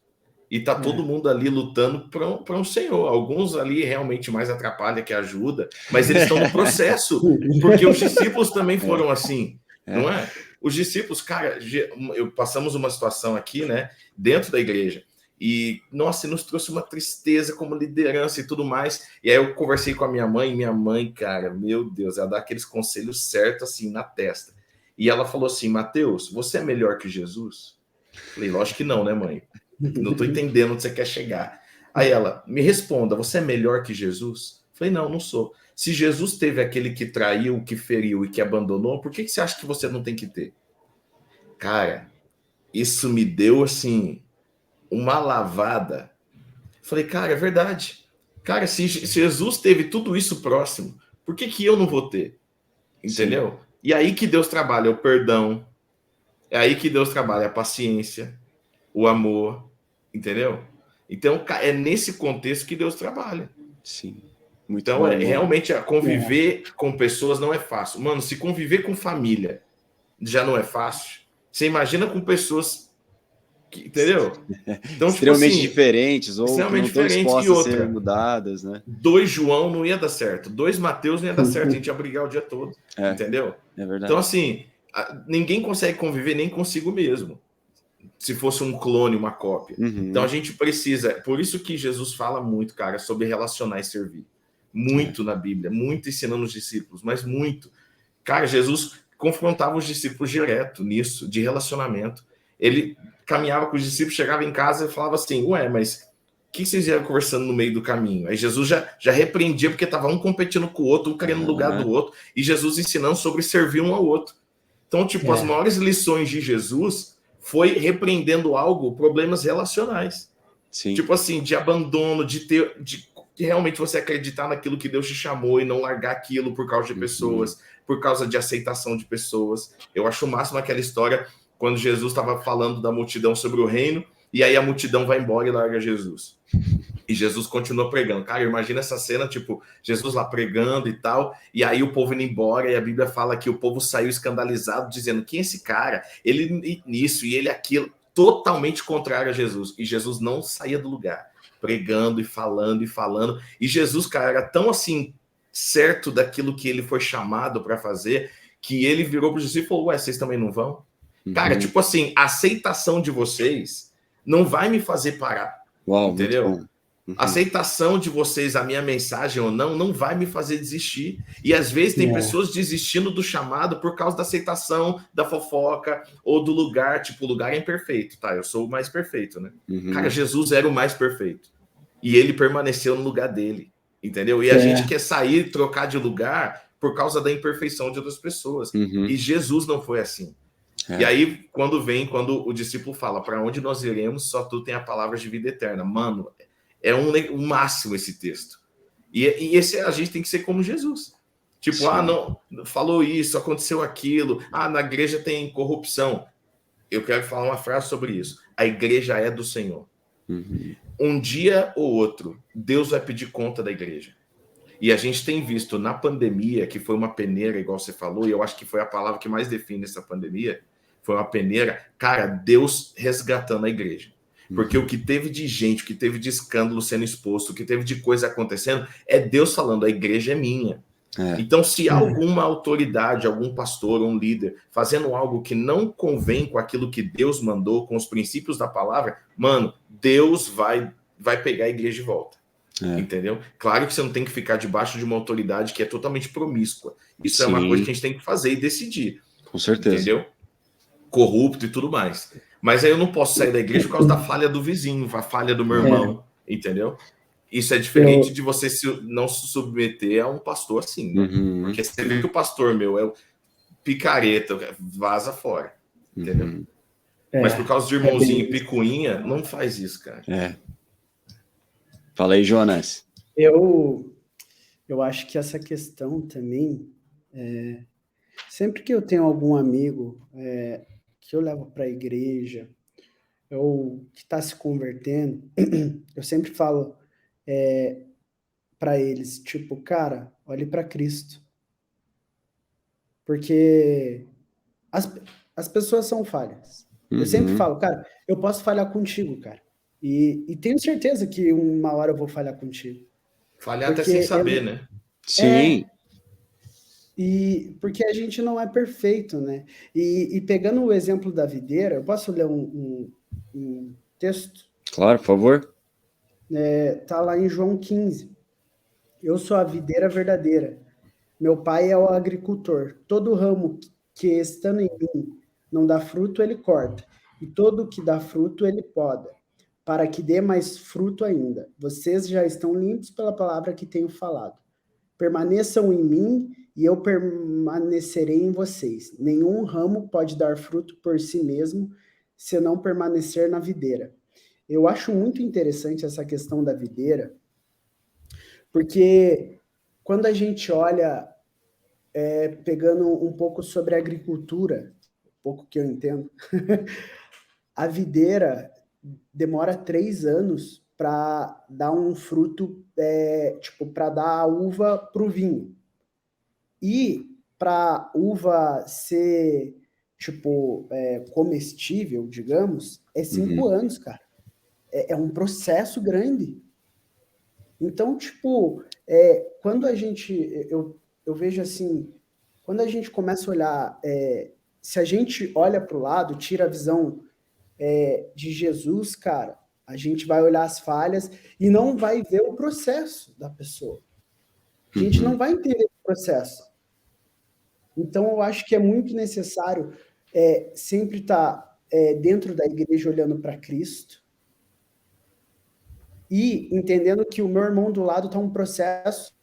S2: E tá todo mundo ali lutando para um Senhor. Alguns ali realmente mais atrapalha que ajuda, mas eles estão no processo, porque os discípulos também foram assim, não é? Os discípulos, cara, passamos uma situação aqui, né, dentro da igreja, e, nossa, nos trouxe uma tristeza como liderança e tudo mais, e aí eu conversei com a minha mãe, cara, meu Deus, ela dá aqueles conselhos certos, assim, na testa. E ela falou assim, Mateus, você é melhor que Jesus? Falei, lógico que não, né, mãe? Não estou entendendo onde você quer chegar. Aí ela, me responda, você é melhor que Jesus? Falei, não sou. Se Jesus teve aquele que traiu, que feriu e que abandonou, por que você acha que você não tem que ter? Cara, isso me deu, assim, uma lavada. Falei, cara, é verdade. Cara, se Jesus teve tudo isso próximo, por que eu não vou ter? Entendeu? Sim. E aí que Deus trabalha o perdão, É aí que Deus trabalha a paciência, o amor, entendeu? Então, é nesse contexto que Deus trabalha.
S1: Sim. Muito
S2: então,
S1: bom,
S2: realmente, conviver com pessoas não é fácil. Mano, se conviver com família já não é fácil, você imagina com pessoas que, entendeu? Então,
S1: extremamente
S2: tipo assim,
S1: diferentes ou que não
S2: extremamente
S1: estão
S2: diferente. E
S1: dispostas a ser
S2: outra,
S1: mudadas, né?
S2: 2 João não ia dar certo, 2 Mateus não ia dar certo, a gente ia brigar o dia todo, entendeu?
S1: É verdade.
S2: Então, assim, ninguém consegue conviver nem consigo mesmo, se fosse um clone, uma cópia. Então, a gente precisa, por isso que Jesus fala muito, cara, sobre relacionar e servir. Muito na Bíblia, muito ensinando os discípulos, mas muito. Cara, Jesus confrontava os discípulos direto nisso, de relacionamento. Ele caminhava com os discípulos, chegava em casa e falava assim, ué, mas o que vocês iam conversando no meio do caminho? Aí Jesus já repreendia, porque estava um competindo com o outro, um querendo lugar do outro, e Jesus ensinando sobre servir um ao outro. Então, tipo, as maiores lições de Jesus foi repreendendo algo, problemas relacionais.
S1: Sim.
S2: Tipo assim, de abandono, de realmente você acreditar naquilo que Deus te chamou e não largar aquilo por causa de pessoas, por causa de aceitação de pessoas. Eu acho o máximo aquela história quando Jesus estava falando da multidão sobre o reino, e aí a multidão vai embora e larga Jesus. E Jesus continua pregando. Cara, imagina essa cena, tipo, Jesus lá pregando e tal, e aí o povo indo embora, e a Bíblia fala que o povo saiu escandalizado, dizendo, quem é esse cara? Ele nisso e ele aquilo, totalmente contrário a Jesus. E Jesus não saía do lugar, pregando e falando, e Jesus, cara, era tão assim, certo daquilo que ele foi chamado para fazer, que ele virou para Jesus e falou, ué, vocês também não vão? Cara, tipo assim, a aceitação de vocês não vai me fazer parar.
S1: Uau,
S2: entendeu? A aceitação de vocês, a minha mensagem ou não, não vai me fazer desistir. E às vezes tem pessoas desistindo do chamado por causa da aceitação, da fofoca ou do lugar. Tipo, o lugar é imperfeito, tá? Eu sou o mais perfeito, né? Cara, Jesus era o mais perfeito. E ele permaneceu no lugar dele, entendeu? E a gente quer sair, trocar de lugar por causa da imperfeição de outras pessoas. E Jesus não foi assim. E aí, quando o discípulo fala, para onde nós iremos, só tu tem a palavra de vida eterna. Mano, é um máximo esse texto. E esse a gente tem que ser como Jesus. Tipo, não, falou isso, aconteceu aquilo. Na igreja tem corrupção. Eu quero falar uma frase sobre isso. A igreja é do Senhor. Um dia ou outro, Deus vai pedir conta da igreja. E a gente tem visto na pandemia, que foi uma peneira, igual você falou, e eu acho que foi a palavra que mais define essa pandemia, foi uma peneira, cara, Deus resgatando a igreja. Porque o que teve de gente, o que teve de escândalo sendo exposto, o que teve de coisa acontecendo, é Deus falando, a igreja é minha. Então, se há alguma autoridade, algum pastor, um líder, fazendo algo que não convém com aquilo que Deus mandou, com os princípios da palavra, mano, Deus vai pegar a igreja de volta. Entendeu? Claro que você não tem que ficar debaixo de uma autoridade que é totalmente promíscua. Isso é uma coisa que a gente tem que fazer e decidir.
S1: Com certeza.
S2: Entendeu? Corrupto e tudo mais. Mas aí eu não posso sair da igreja por causa da falha do vizinho, a falha do meu irmão. Entendeu? Isso é diferente de você não se submeter a um pastor assim, né? Porque você vê que o pastor meu é o picareta, vaza fora. Entendeu? Mas por causa de irmãozinho e picuinha, não faz isso, cara.
S1: Fala aí, Jonas.
S3: Eu acho que essa questão também, sempre que eu tenho algum amigo que eu levo para a igreja, ou que está se convertendo, eu sempre falo para eles, tipo, cara, olhe para Cristo. Porque as pessoas são falhas. Eu sempre falo, cara, eu posso falhar contigo, cara. E tenho certeza que uma hora eu vou falhar contigo.
S2: Falhar até sem saber, né?
S1: Sim.
S3: E porque a gente não é perfeito, né? E pegando o exemplo da videira, eu posso ler um texto?
S1: Claro, por favor.
S3: Tá lá em João 15. Eu sou a videira verdadeira. Meu pai é o agricultor. Todo ramo que estando em mim não dá fruto, ele corta. E todo que dá fruto, ele poda, para que dê mais fruto ainda. Vocês já estão limpos pela palavra que tenho falado. Permaneçam em mim e eu permanecerei em vocês. Nenhum ramo pode dar fruto por si mesmo, se não permanecer na videira. Eu acho muito interessante essa questão da videira, porque quando a gente olha, pegando um pouco sobre a agricultura, pouco que eu entendo, a videira demora 3 anos para dar um fruto, para dar a uva para o vinho. E para uva ser, comestível, digamos, é 5 anos, cara. É um processo grande. Então, quando a gente... Eu vejo assim, quando a gente começa a olhar... se a gente olha para o lado, tira a visão de Jesus, cara, a gente vai olhar as falhas e não vai ver o processo da pessoa. A gente não vai entender o processo. Então, eu acho que é muito necessário sempre estar dentro da igreja olhando para Cristo e entendendo que o meu irmão do lado está um processo,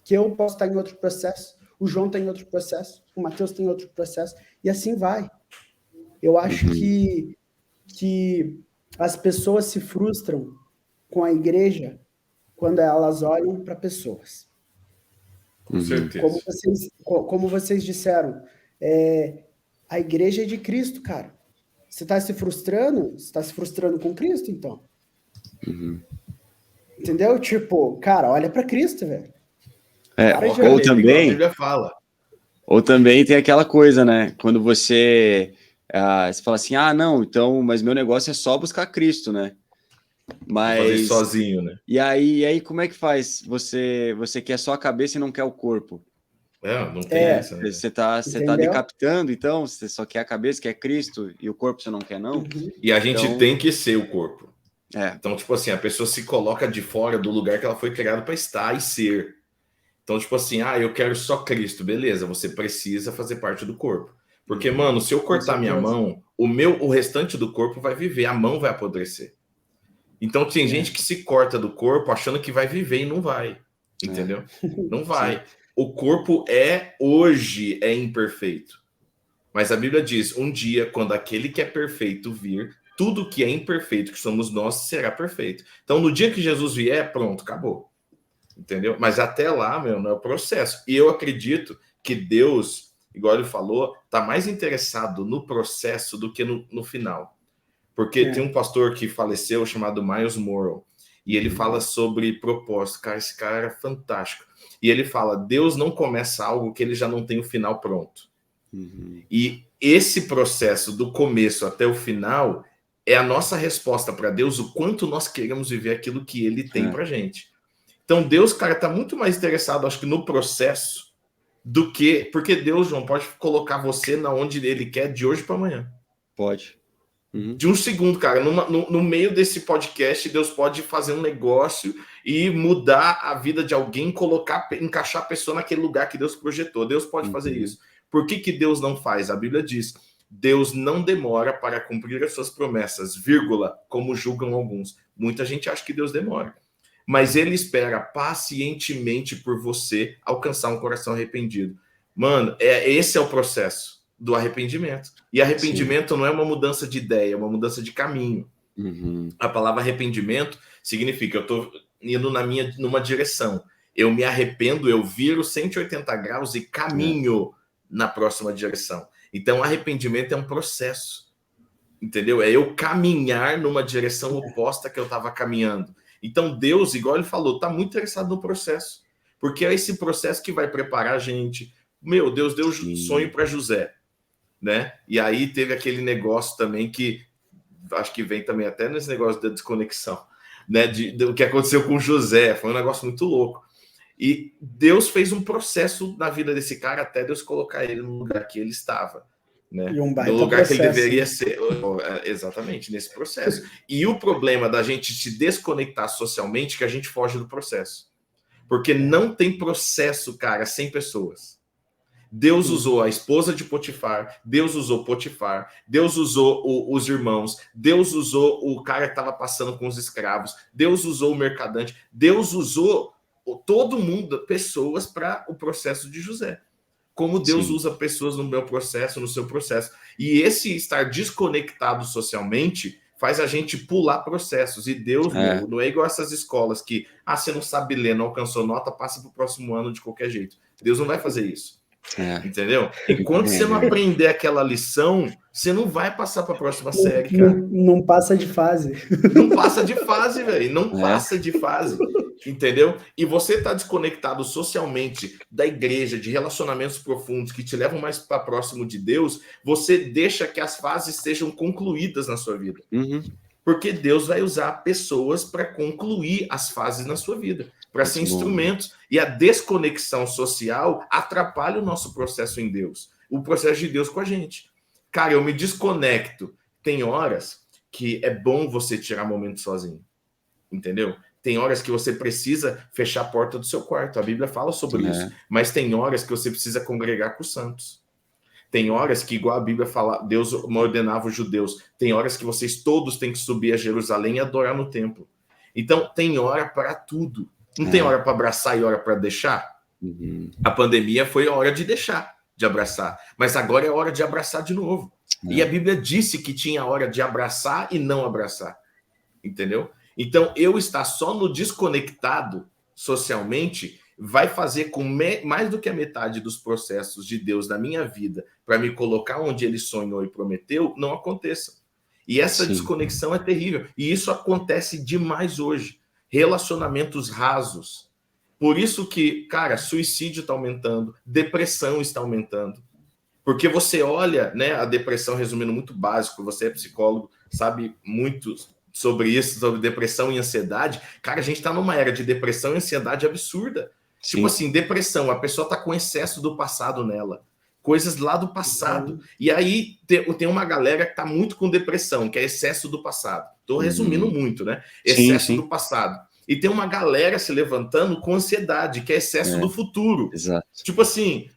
S3: que eu posso estar em outro processo, o João está em outro processo, o Matheus tem outro processo, e assim vai. Eu acho que as pessoas se frustram com a igreja quando elas olham para pessoas.
S2: Com certeza.
S3: Como vocês disseram, a igreja é de Cristo, cara. Você está se frustrando? Você está se frustrando com Cristo, então? Entendeu? Cara, olha para Cristo, velho.
S1: Ou também tem aquela coisa, né? Quando você fala assim, não, então, mas meu negócio é só buscar Cristo, né? Mas
S2: fazer sozinho, né?
S1: E aí como é que faz? Você quer só a cabeça e não quer o corpo?
S2: Não tem essa, né?
S1: Você tá decapitando, então você só quer a cabeça, quer Cristo, e o corpo você não quer, não?
S2: E a gente tem que ser o corpo.
S1: Então,
S2: a pessoa se coloca de fora do lugar que ela foi criada para estar e ser. Então, eu quero só Cristo, beleza, você precisa fazer parte do corpo. Porque, mano, se eu cortar minha mão, o restante do corpo vai viver, a mão vai apodrecer. Então, tem gente que se corta do corpo achando que vai viver e não vai. Entendeu? Não vai. Sim. O corpo hoje é imperfeito. Mas a Bíblia diz, um dia, quando aquele que é perfeito vir, tudo que é imperfeito, que somos nós, será perfeito. Então, no dia que Jesus vier, pronto, acabou. Entendeu? Mas até lá, não é o processo. E eu acredito que Deus, igual ele falou, está mais interessado no processo do que no final. Porque tem um pastor que faleceu chamado Miles Morrow, e ele fala sobre propósito. Cara, esse cara era fantástico. E ele fala, Deus não começa algo que ele já não tem o final pronto. E esse processo do começo até o final é a nossa resposta para Deus, o quanto nós queremos viver aquilo que ele tem pra gente. Então Deus, cara, tá muito mais interessado, acho que no processo do que... Porque Deus, João, pode colocar você na onde ele quer de hoje para amanhã.
S1: Pode.
S2: De um segundo, cara, no meio desse podcast, Deus pode fazer um negócio e mudar a vida de alguém, encaixar a pessoa naquele lugar que Deus projetou. Deus pode fazer isso. Por que Deus não faz? A Bíblia diz, Deus não demora para cumprir as suas promessas, vírgula, como julgam alguns. Muita gente acha que Deus demora. Mas ele espera pacientemente por você alcançar um coração arrependido. Mano, esse é o processo do arrependimento. E arrependimento não é uma mudança de ideia, é uma mudança de caminho. A palavra arrependimento significa eu estou indo numa direção. Eu me arrependo, eu viro 180 graus e caminho na próxima direção. Então, arrependimento é um processo. Entendeu? É eu caminhar numa direção oposta que eu estava caminhando. Então, Deus, igual ele falou, está muito interessado no processo. Porque é esse processo que vai preparar a gente. Deus deu sonho para José. Né? E aí teve aquele negócio também que acho que vem também até nesse negócio da desconexão, né? Do que aconteceu com José, foi um negócio muito louco. E Deus fez um processo na vida desse cara até Deus colocar ele no lugar que ele estava, né?
S3: E um baita
S2: no lugar
S3: processo,
S2: que ele deveria ser, exatamente, nesse processo. E o problema da gente se desconectar socialmente é que a gente foge do processo. Porque não tem processo, cara, sem pessoas. Deus usou a esposa de Potifar, Deus usou Potifar, Deus usou os irmãos, Deus usou o cara que estava passando com os escravos, Deus usou o mercadante, Deus usou todo mundo, pessoas para o processo de José. Como Deus usa pessoas no meu processo, no seu processo. E esse estar desconectado socialmente faz a gente pular processos. E Deus, não é igual essas escolas que, você não sabe ler, não alcançou nota, passa para o próximo ano de qualquer jeito. Deus não vai fazer isso. Entendeu? Enquanto você não aprender aquela lição, você não vai passar para a próxima série, cara.
S3: Não passa de fase.
S2: Não passa de fase, velho. Não passa de fase. Entendeu? E você está desconectado socialmente da igreja, de relacionamentos profundos que te levam mais para próximo de Deus, você deixa que as fases sejam concluídas na sua vida. Porque Deus vai usar pessoas para concluir as fases na sua vida, para ser instrumentos. E a desconexão social atrapalha o nosso processo em Deus, o processo de Deus com a gente. Cara, eu me desconecto. Tem horas que é bom você tirar momento sozinho, entendeu? Tem horas que você precisa fechar a porta do seu quarto. A Bíblia fala sobre isso. Mas tem horas que você precisa congregar com os santos. Tem horas que, igual a Bíblia fala, Deus ordenava os judeus. Tem horas que vocês todos têm que subir a Jerusalém e adorar no templo. Então, tem hora para tudo. Não tem hora para abraçar e hora para deixar? A pandemia foi a hora de deixar, de abraçar. Mas agora é hora de abraçar de novo. E a Bíblia disse que tinha hora de abraçar e não abraçar. Entendeu? Então, eu estar só no desconectado socialmente vai fazer com mais do que a metade dos processos de Deus na minha vida para me colocar onde ele sonhou e prometeu, não aconteça. E essa desconexão é terrível. E isso acontece demais hoje. Relacionamentos rasos. Por isso que, cara, suicídio está aumentando, depressão está aumentando. Porque você olha, né, a depressão, resumindo muito básico, você é psicólogo, sabe muito sobre isso, sobre depressão e ansiedade. Cara, a gente está numa era de depressão e ansiedade absurda. Tipo assim, depressão, a pessoa está com excesso do passado nela. Coisas lá do passado. E aí tem uma galera que está muito com depressão, que é excesso do passado. Estou resumindo muito, né? Excesso do passado. E tem uma galera se levantando com ansiedade, que é excesso do futuro.
S1: Exato.
S2: Tipo assim,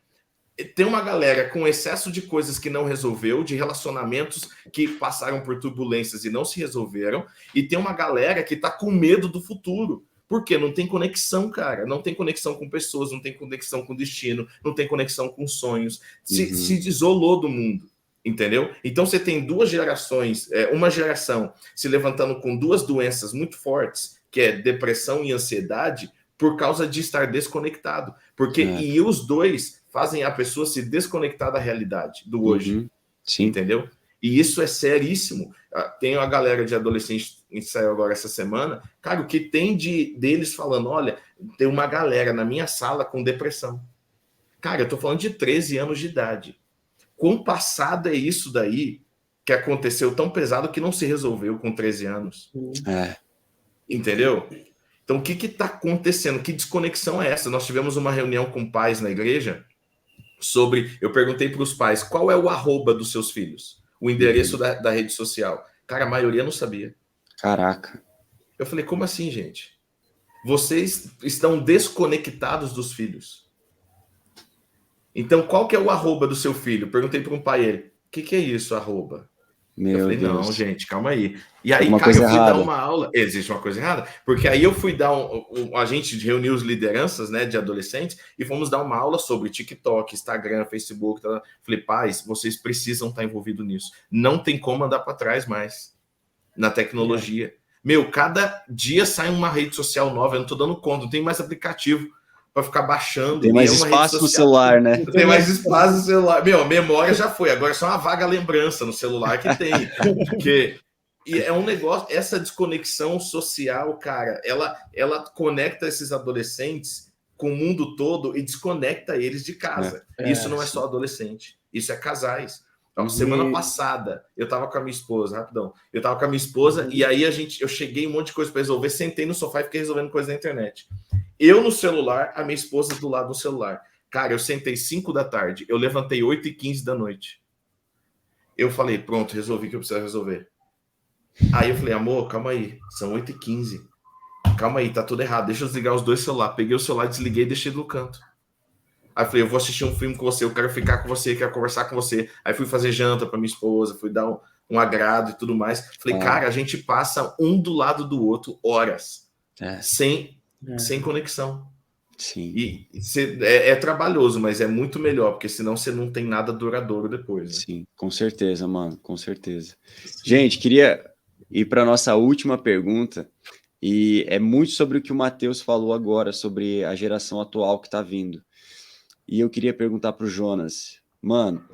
S2: tem uma galera com excesso de coisas que não resolveu, de relacionamentos que passaram por turbulências e não se resolveram, e tem uma galera que está com medo do futuro. Por quê? Não tem conexão, cara. Não tem conexão com pessoas, não tem conexão com destino, não tem conexão com sonhos. Se isolou do mundo, entendeu? Então você tem duas gerações, uma geração se levantando com duas doenças muito fortes, que é depressão e ansiedade, por causa de estar desconectado. Porque e os dois fazem a pessoa se desconectar da realidade, do hoje. Entendeu? E isso é seríssimo. Tem uma galera de adolescentes que saiu agora essa semana. Cara, o que tem deles falando, olha, tem uma galera na minha sala com depressão. Cara, eu tô falando de 13 anos de idade. Quão passado é isso daí que aconteceu tão pesado que não se resolveu com 13 anos? Entendeu? Então, o que está acontecendo? Que desconexão é essa? Nós tivemos uma reunião com pais na igreja sobre... Eu perguntei para os pais, qual é o @ dos seus filhos? O endereço da rede social. Cara, a maioria não sabia.
S1: Caraca.
S2: Eu falei, como assim, gente? Vocês estão desconectados dos filhos. Então, qual que é o @ do seu filho? Perguntei para um pai, ele, o que é isso, @? Eu falei, Deus. Não, gente, calma aí. E aí, cara, eu fui dar uma aula. Existe uma coisa errada? Porque aí eu fui dar a gente reuniu as lideranças, né, de adolescentes e fomos dar uma aula sobre TikTok, Instagram, Facebook. Tá? Falei, pais, vocês precisam estar envolvidos nisso. Não tem como andar para trás mais na tecnologia. Meu, cada dia sai uma rede social nova, eu não tô dando conta, não tem mais aplicativo para ficar baixando.
S1: Tem mais espaço no celular, né?
S2: Tem mais espaço no celular. Meu, a memória já foi, agora é só uma vaga lembrança no celular que tem. Porque e é um negócio, essa desconexão social, cara, ela conecta esses adolescentes com o mundo todo e desconecta eles de casa. Isso não é só adolescente, isso é casais. Então, semana passada, eu tava com a minha esposa, rapidão. Eu tava com a minha esposa e aí eu cheguei um monte de coisa para resolver, sentei no sofá e fiquei resolvendo coisa na internet. Eu no celular, a minha esposa do lado do celular. Cara, eu sentei 5 da tarde, eu levantei 8h15 da noite. Eu falei, pronto, resolvi o que eu preciso resolver. Aí eu falei, amor, calma aí, são 8h15. Calma aí, tá tudo errado, deixa eu desligar os dois celulares. Peguei o celular, desliguei e deixei no canto. Aí eu falei, eu vou assistir um filme com você, eu quero ficar com você, quero conversar com você. Aí fui fazer janta para minha esposa, fui dar um agrado e tudo mais. Falei, cara, a gente passa um do lado do outro horas, sem conexão.
S1: Sim.
S2: E é trabalhoso, mas é muito melhor, porque senão você não tem nada duradouro depois. Né?
S1: Sim, com certeza, mano, com certeza. Gente, queria ir para a nossa última pergunta, e é muito sobre o que o Matheus falou agora, sobre a geração atual que está vindo. E eu queria perguntar para o Jonas, mano,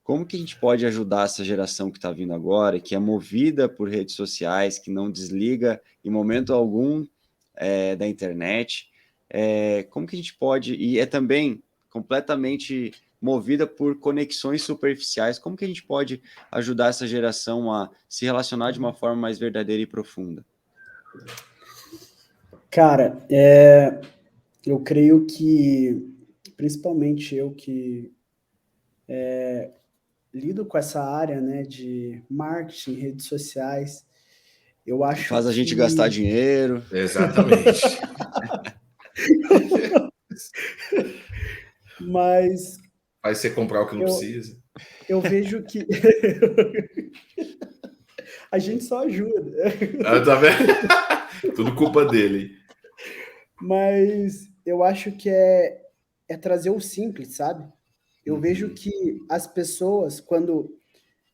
S1: como que a gente pode ajudar essa geração que está vindo agora, que é movida por redes sociais, que não desliga em momento algum da internet? Como que a gente pode... E é também completamente movida por conexões superficiais. Como que a gente pode ajudar essa geração a se relacionar de uma forma mais verdadeira e profunda?
S3: Cara, eu creio que, principalmente eu que lido com essa área, né, de marketing, redes sociais, eu acho
S1: Faz a gente gastar dinheiro.
S2: Exatamente.
S3: Mas
S2: Faz você comprar o que não precisa.
S3: Eu vejo que a gente só ajuda.
S2: Tá vendo? Tudo culpa dele.
S3: Mas eu acho que é trazer o simples, sabe? Eu vejo que as pessoas, quando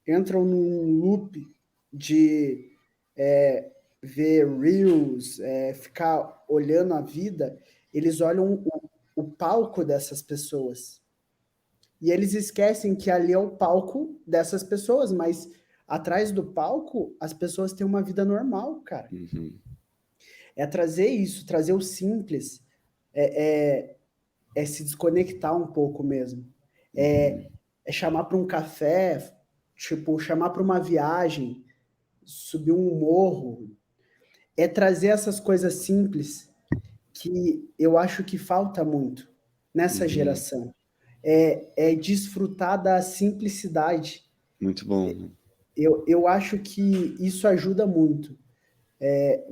S3: entram num loop de ver Reels, ficar olhando a vida, eles olham o palco dessas pessoas. E eles esquecem que ali é o palco dessas pessoas, mas atrás do palco, as pessoas têm uma vida normal, cara. É trazer isso, trazer o simples, é se desconectar um pouco mesmo. É chamar para um café, tipo, chamar para uma viagem, subir um morro. É trazer essas coisas simples que eu acho que falta muito nessa geração. É desfrutar da simplicidade.
S1: Muito bom.
S3: Eu acho que isso ajuda muito.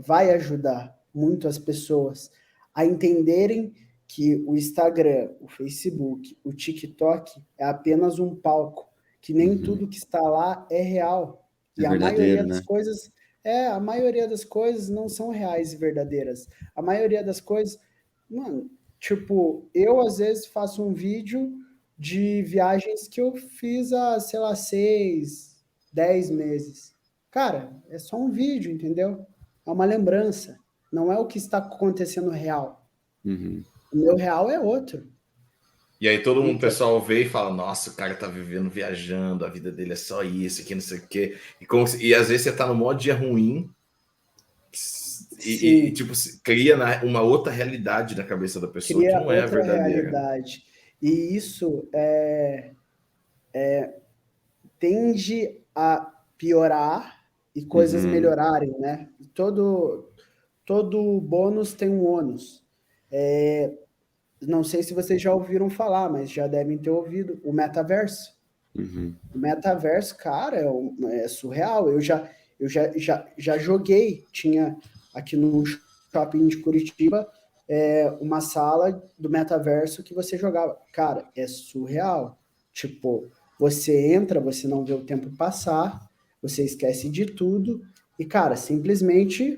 S3: Vai ajudar muito as pessoas a entenderem que o Instagram, o Facebook, o TikTok é apenas um palco, que nem tudo que está lá é real. E a maioria das coisas a maioria das coisas não são reais e verdadeiras. A maioria das coisas, mano, tipo, eu às vezes faço um vídeo de viagens que eu fiz há, sei lá, 6, 10 meses. Cara, é só um vídeo, entendeu? É uma lembrança. Não é o que está acontecendo real. O meu real é outro.
S2: E aí todo mundo, pessoal, vê e fala, nossa, o cara tá vivendo, viajando, a vida dele é só isso, aqui, não sei o quê. E às vezes você tá no modo dia ruim e tipo, cria uma outra realidade na cabeça da pessoa, que não é a verdadeira.
S3: Realidade. E isso tende a piorar e coisas melhorarem, né? Todo bônus tem um ônus. Não sei se vocês já ouviram falar, mas já devem ter ouvido o metaverso. O metaverso, cara, é surreal. Eu já joguei, tinha aqui no shopping de Curitiba uma sala do metaverso que você jogava. Cara, é surreal. Tipo, você entra, você não vê o tempo passar, você esquece de tudo, e, cara, simplesmente...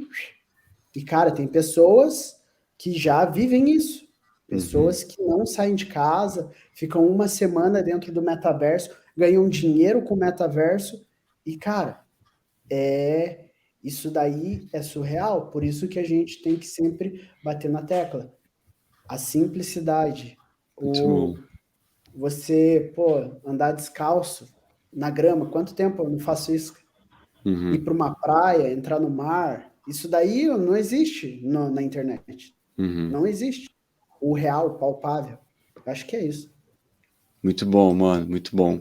S3: E, cara, tem pessoas que já vivem isso. Pessoas que não saem de casa, ficam uma semana dentro do metaverso, ganham dinheiro com o metaverso, e, cara, isso daí é surreal. Por isso que a gente tem que sempre bater na tecla. A simplicidade. Você, andar descalço na grama. Quanto tempo eu não faço isso? Ir para uma praia, entrar no mar. Isso daí não existe na internet. Não existe. O real, palpável. Acho que é isso.
S1: Muito bom, mano. Muito bom.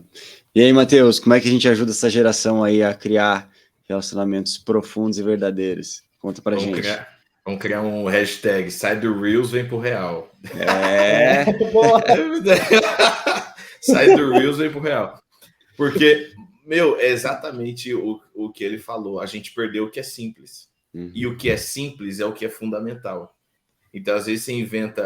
S1: E aí, Matheus, como é que a gente ajuda essa geração aí a criar relacionamentos profundos e verdadeiros? Conta pra gente.
S2: Vamos criar um hashtag, sai do Reels, vem pro real. Sai do Reels, vem pro real. Porque, é exatamente o que ele falou. A gente perdeu o que é simples. E o que é simples é o que é fundamental. Então, às vezes,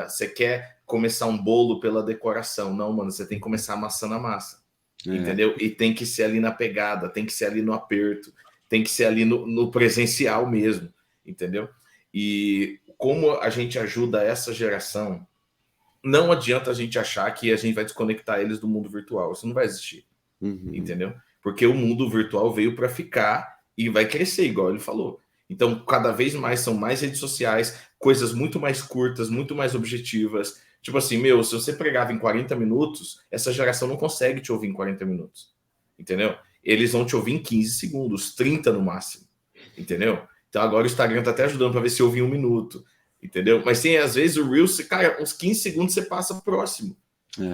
S2: você quer começar um bolo pela decoração. Não, mano, você tem que começar amassando a massa. Entendeu? E tem que ser ali na pegada, tem que ser ali no aperto, tem que ser ali no presencial mesmo. Entendeu? E como a gente ajuda essa geração, não adianta a gente achar que a gente vai desconectar eles do mundo virtual. Isso não vai existir. Entendeu? Porque o mundo virtual veio para ficar e vai crescer, igual ele falou. Então, cada vez mais são mais redes sociais, coisas muito mais curtas, muito mais objetivas. Tipo assim, se você pregava em 40 minutos, essa geração não consegue te ouvir em 40 minutos. Entendeu? Eles vão te ouvir em 15 segundos, 30 no máximo. Entendeu? Então agora o Instagram tá até ajudando para ver se ouvir 1 minuto. Entendeu? Mas tem, às vezes, o Reels, cara, uns 15 segundos você passa pro próximo.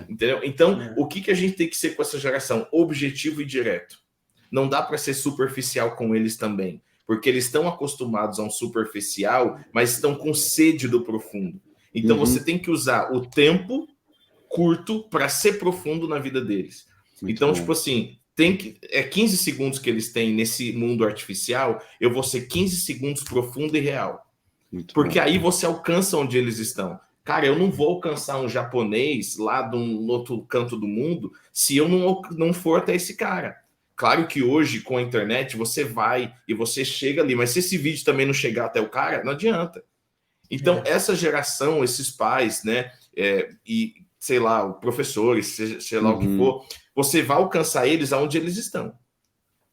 S2: Entendeu? Então, o que a gente tem que ser com essa geração? Objetivo e direto. Não dá para ser superficial com eles também, porque eles estão acostumados a um superficial, mas estão com sede do profundo. Então, você tem que usar o tempo curto para ser profundo na vida deles. Muito então, bom. Tipo assim, tem que 15 segundos que eles têm nesse mundo artificial, eu vou ser 15 segundos profundo e real. Muito porque bom. Aí você alcança onde eles estão. Cara, eu não vou alcançar um japonês lá de um outro canto do mundo se eu não for até esse cara. Claro que hoje, com a internet, você vai e você chega ali, mas se esse vídeo também não chegar até o cara, não adianta. Então, essa geração, esses pais, né, e sei lá, professores, sei lá o que for, você vai alcançar eles aonde eles estão.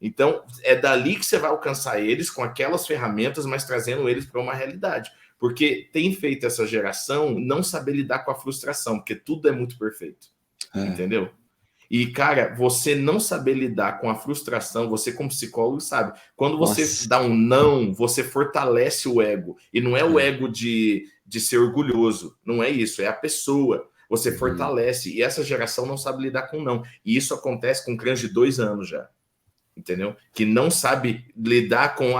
S2: Então, é dali que você vai alcançar eles com aquelas ferramentas, mas trazendo eles para uma realidade. Porque tem feito essa geração não saber lidar com a frustração, porque tudo é muito perfeito. Entendeu? E, cara, você não saber lidar com a frustração, você como psicólogo sabe, quando você dá um não, você fortalece o ego. E não é o ego de ser orgulhoso, não é isso, é a pessoa. Você fortalece. E essa geração não sabe lidar com não. E isso acontece com crianças de 2 anos já. Entendeu? Que não sabe lidar com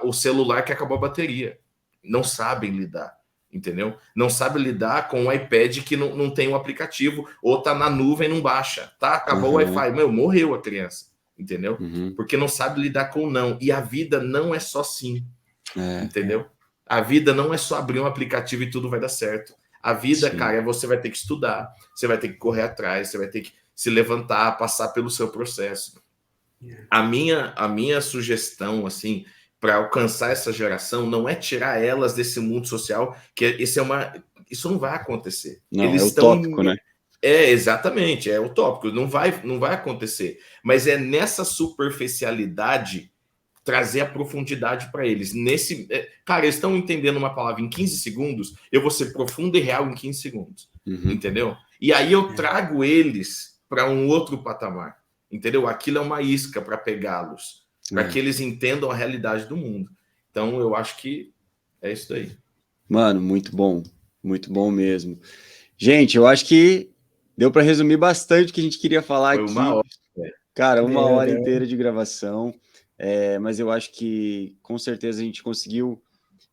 S2: o celular que acabou a bateria. Não sabem lidar, entendeu? Não sabe lidar com o iPad que não tem o aplicativo, ou tá na nuvem e não baixa, tá? Acabou o Wi-Fi, morreu a criança, entendeu? Porque não sabe lidar com o não. E a vida não é só sim, entendeu? A vida não é só abrir um aplicativo e tudo vai dar certo. A vida, cara, você vai ter que estudar, você vai ter que correr atrás, você vai ter que se levantar, passar pelo seu processo. A minha sugestão, assim, para alcançar essa geração não é tirar elas desse mundo social, que isso não vai acontecer.
S1: Não, eles utópico, né?
S2: Exatamente, é utópico, não vai acontecer. Mas é nessa superficialidade trazer a profundidade para eles. Cara, eles estão entendendo uma palavra em 15 segundos, eu vou ser profundo e real em 15 segundos. Entendeu? E aí eu trago eles para um outro patamar. Entendeu? Aquilo é uma isca para pegá-los, para que eles entendam a realidade do mundo. Então, eu acho que é isso aí.
S1: Mano, muito bom mesmo. Gente, eu acho que deu para resumir bastante o que a gente queria falar aqui.
S2: Uma hora.
S1: Cara, uma hora inteira de gravação, mas eu acho que, com certeza, a gente conseguiu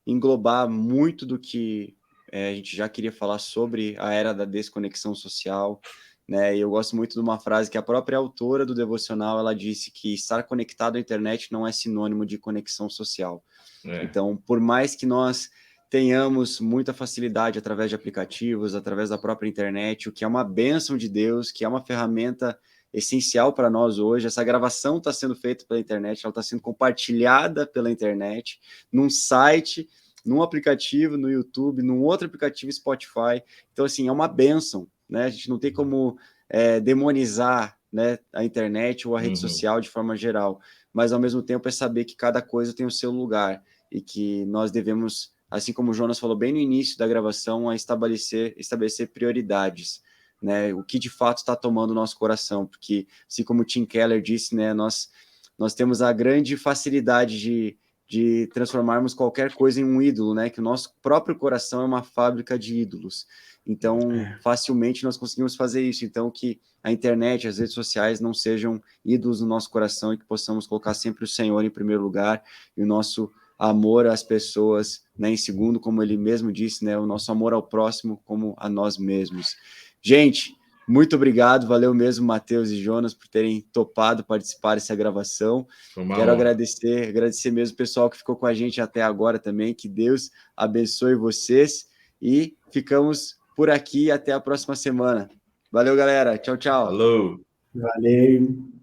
S1: englobar muito do que a gente já queria falar sobre a era da desconexão social, né? E eu gosto muito de uma frase que a própria autora do devocional, ela disse que estar conectado à internet não é sinônimo de conexão social. Então, por mais que nós tenhamos muita facilidade através de aplicativos, através da própria internet, o que é uma bênção de Deus, que é uma ferramenta essencial para nós hoje. Essa gravação está sendo feita pela internet, ela está sendo compartilhada pela internet, num site, num aplicativo, no YouTube, num outro aplicativo, Spotify. Então, assim, é uma bênção, né? A gente não tem como demonizar, né, a internet ou a rede social de forma geral, mas, ao mesmo tempo, é saber que cada coisa tem o seu lugar e que nós devemos, assim como o Jonas falou bem no início da gravação, estabelecer prioridades, né? O que de fato está tomando o nosso coração, porque, assim como o Tim Keller disse, né, nós temos a grande facilidade de transformarmos qualquer coisa em um ídolo, né? Que o nosso próprio coração é uma fábrica de ídolos. Então, facilmente nós conseguimos fazer isso. Então, que a internet, as redes sociais não sejam ídolos no nosso coração e que possamos colocar sempre o Senhor em primeiro lugar e o nosso amor às pessoas, né, em segundo, como ele mesmo disse, né, o nosso amor ao próximo como a nós mesmos. Gente, muito obrigado, valeu mesmo, Matheus e Jonas, por terem topado participar dessa gravação. Quero agradecer mesmo o pessoal que ficou com a gente até agora também, que Deus abençoe vocês e ficamos por aqui até a próxima semana. Valeu, galera, tchau, tchau.
S2: Falou.
S3: Valeu.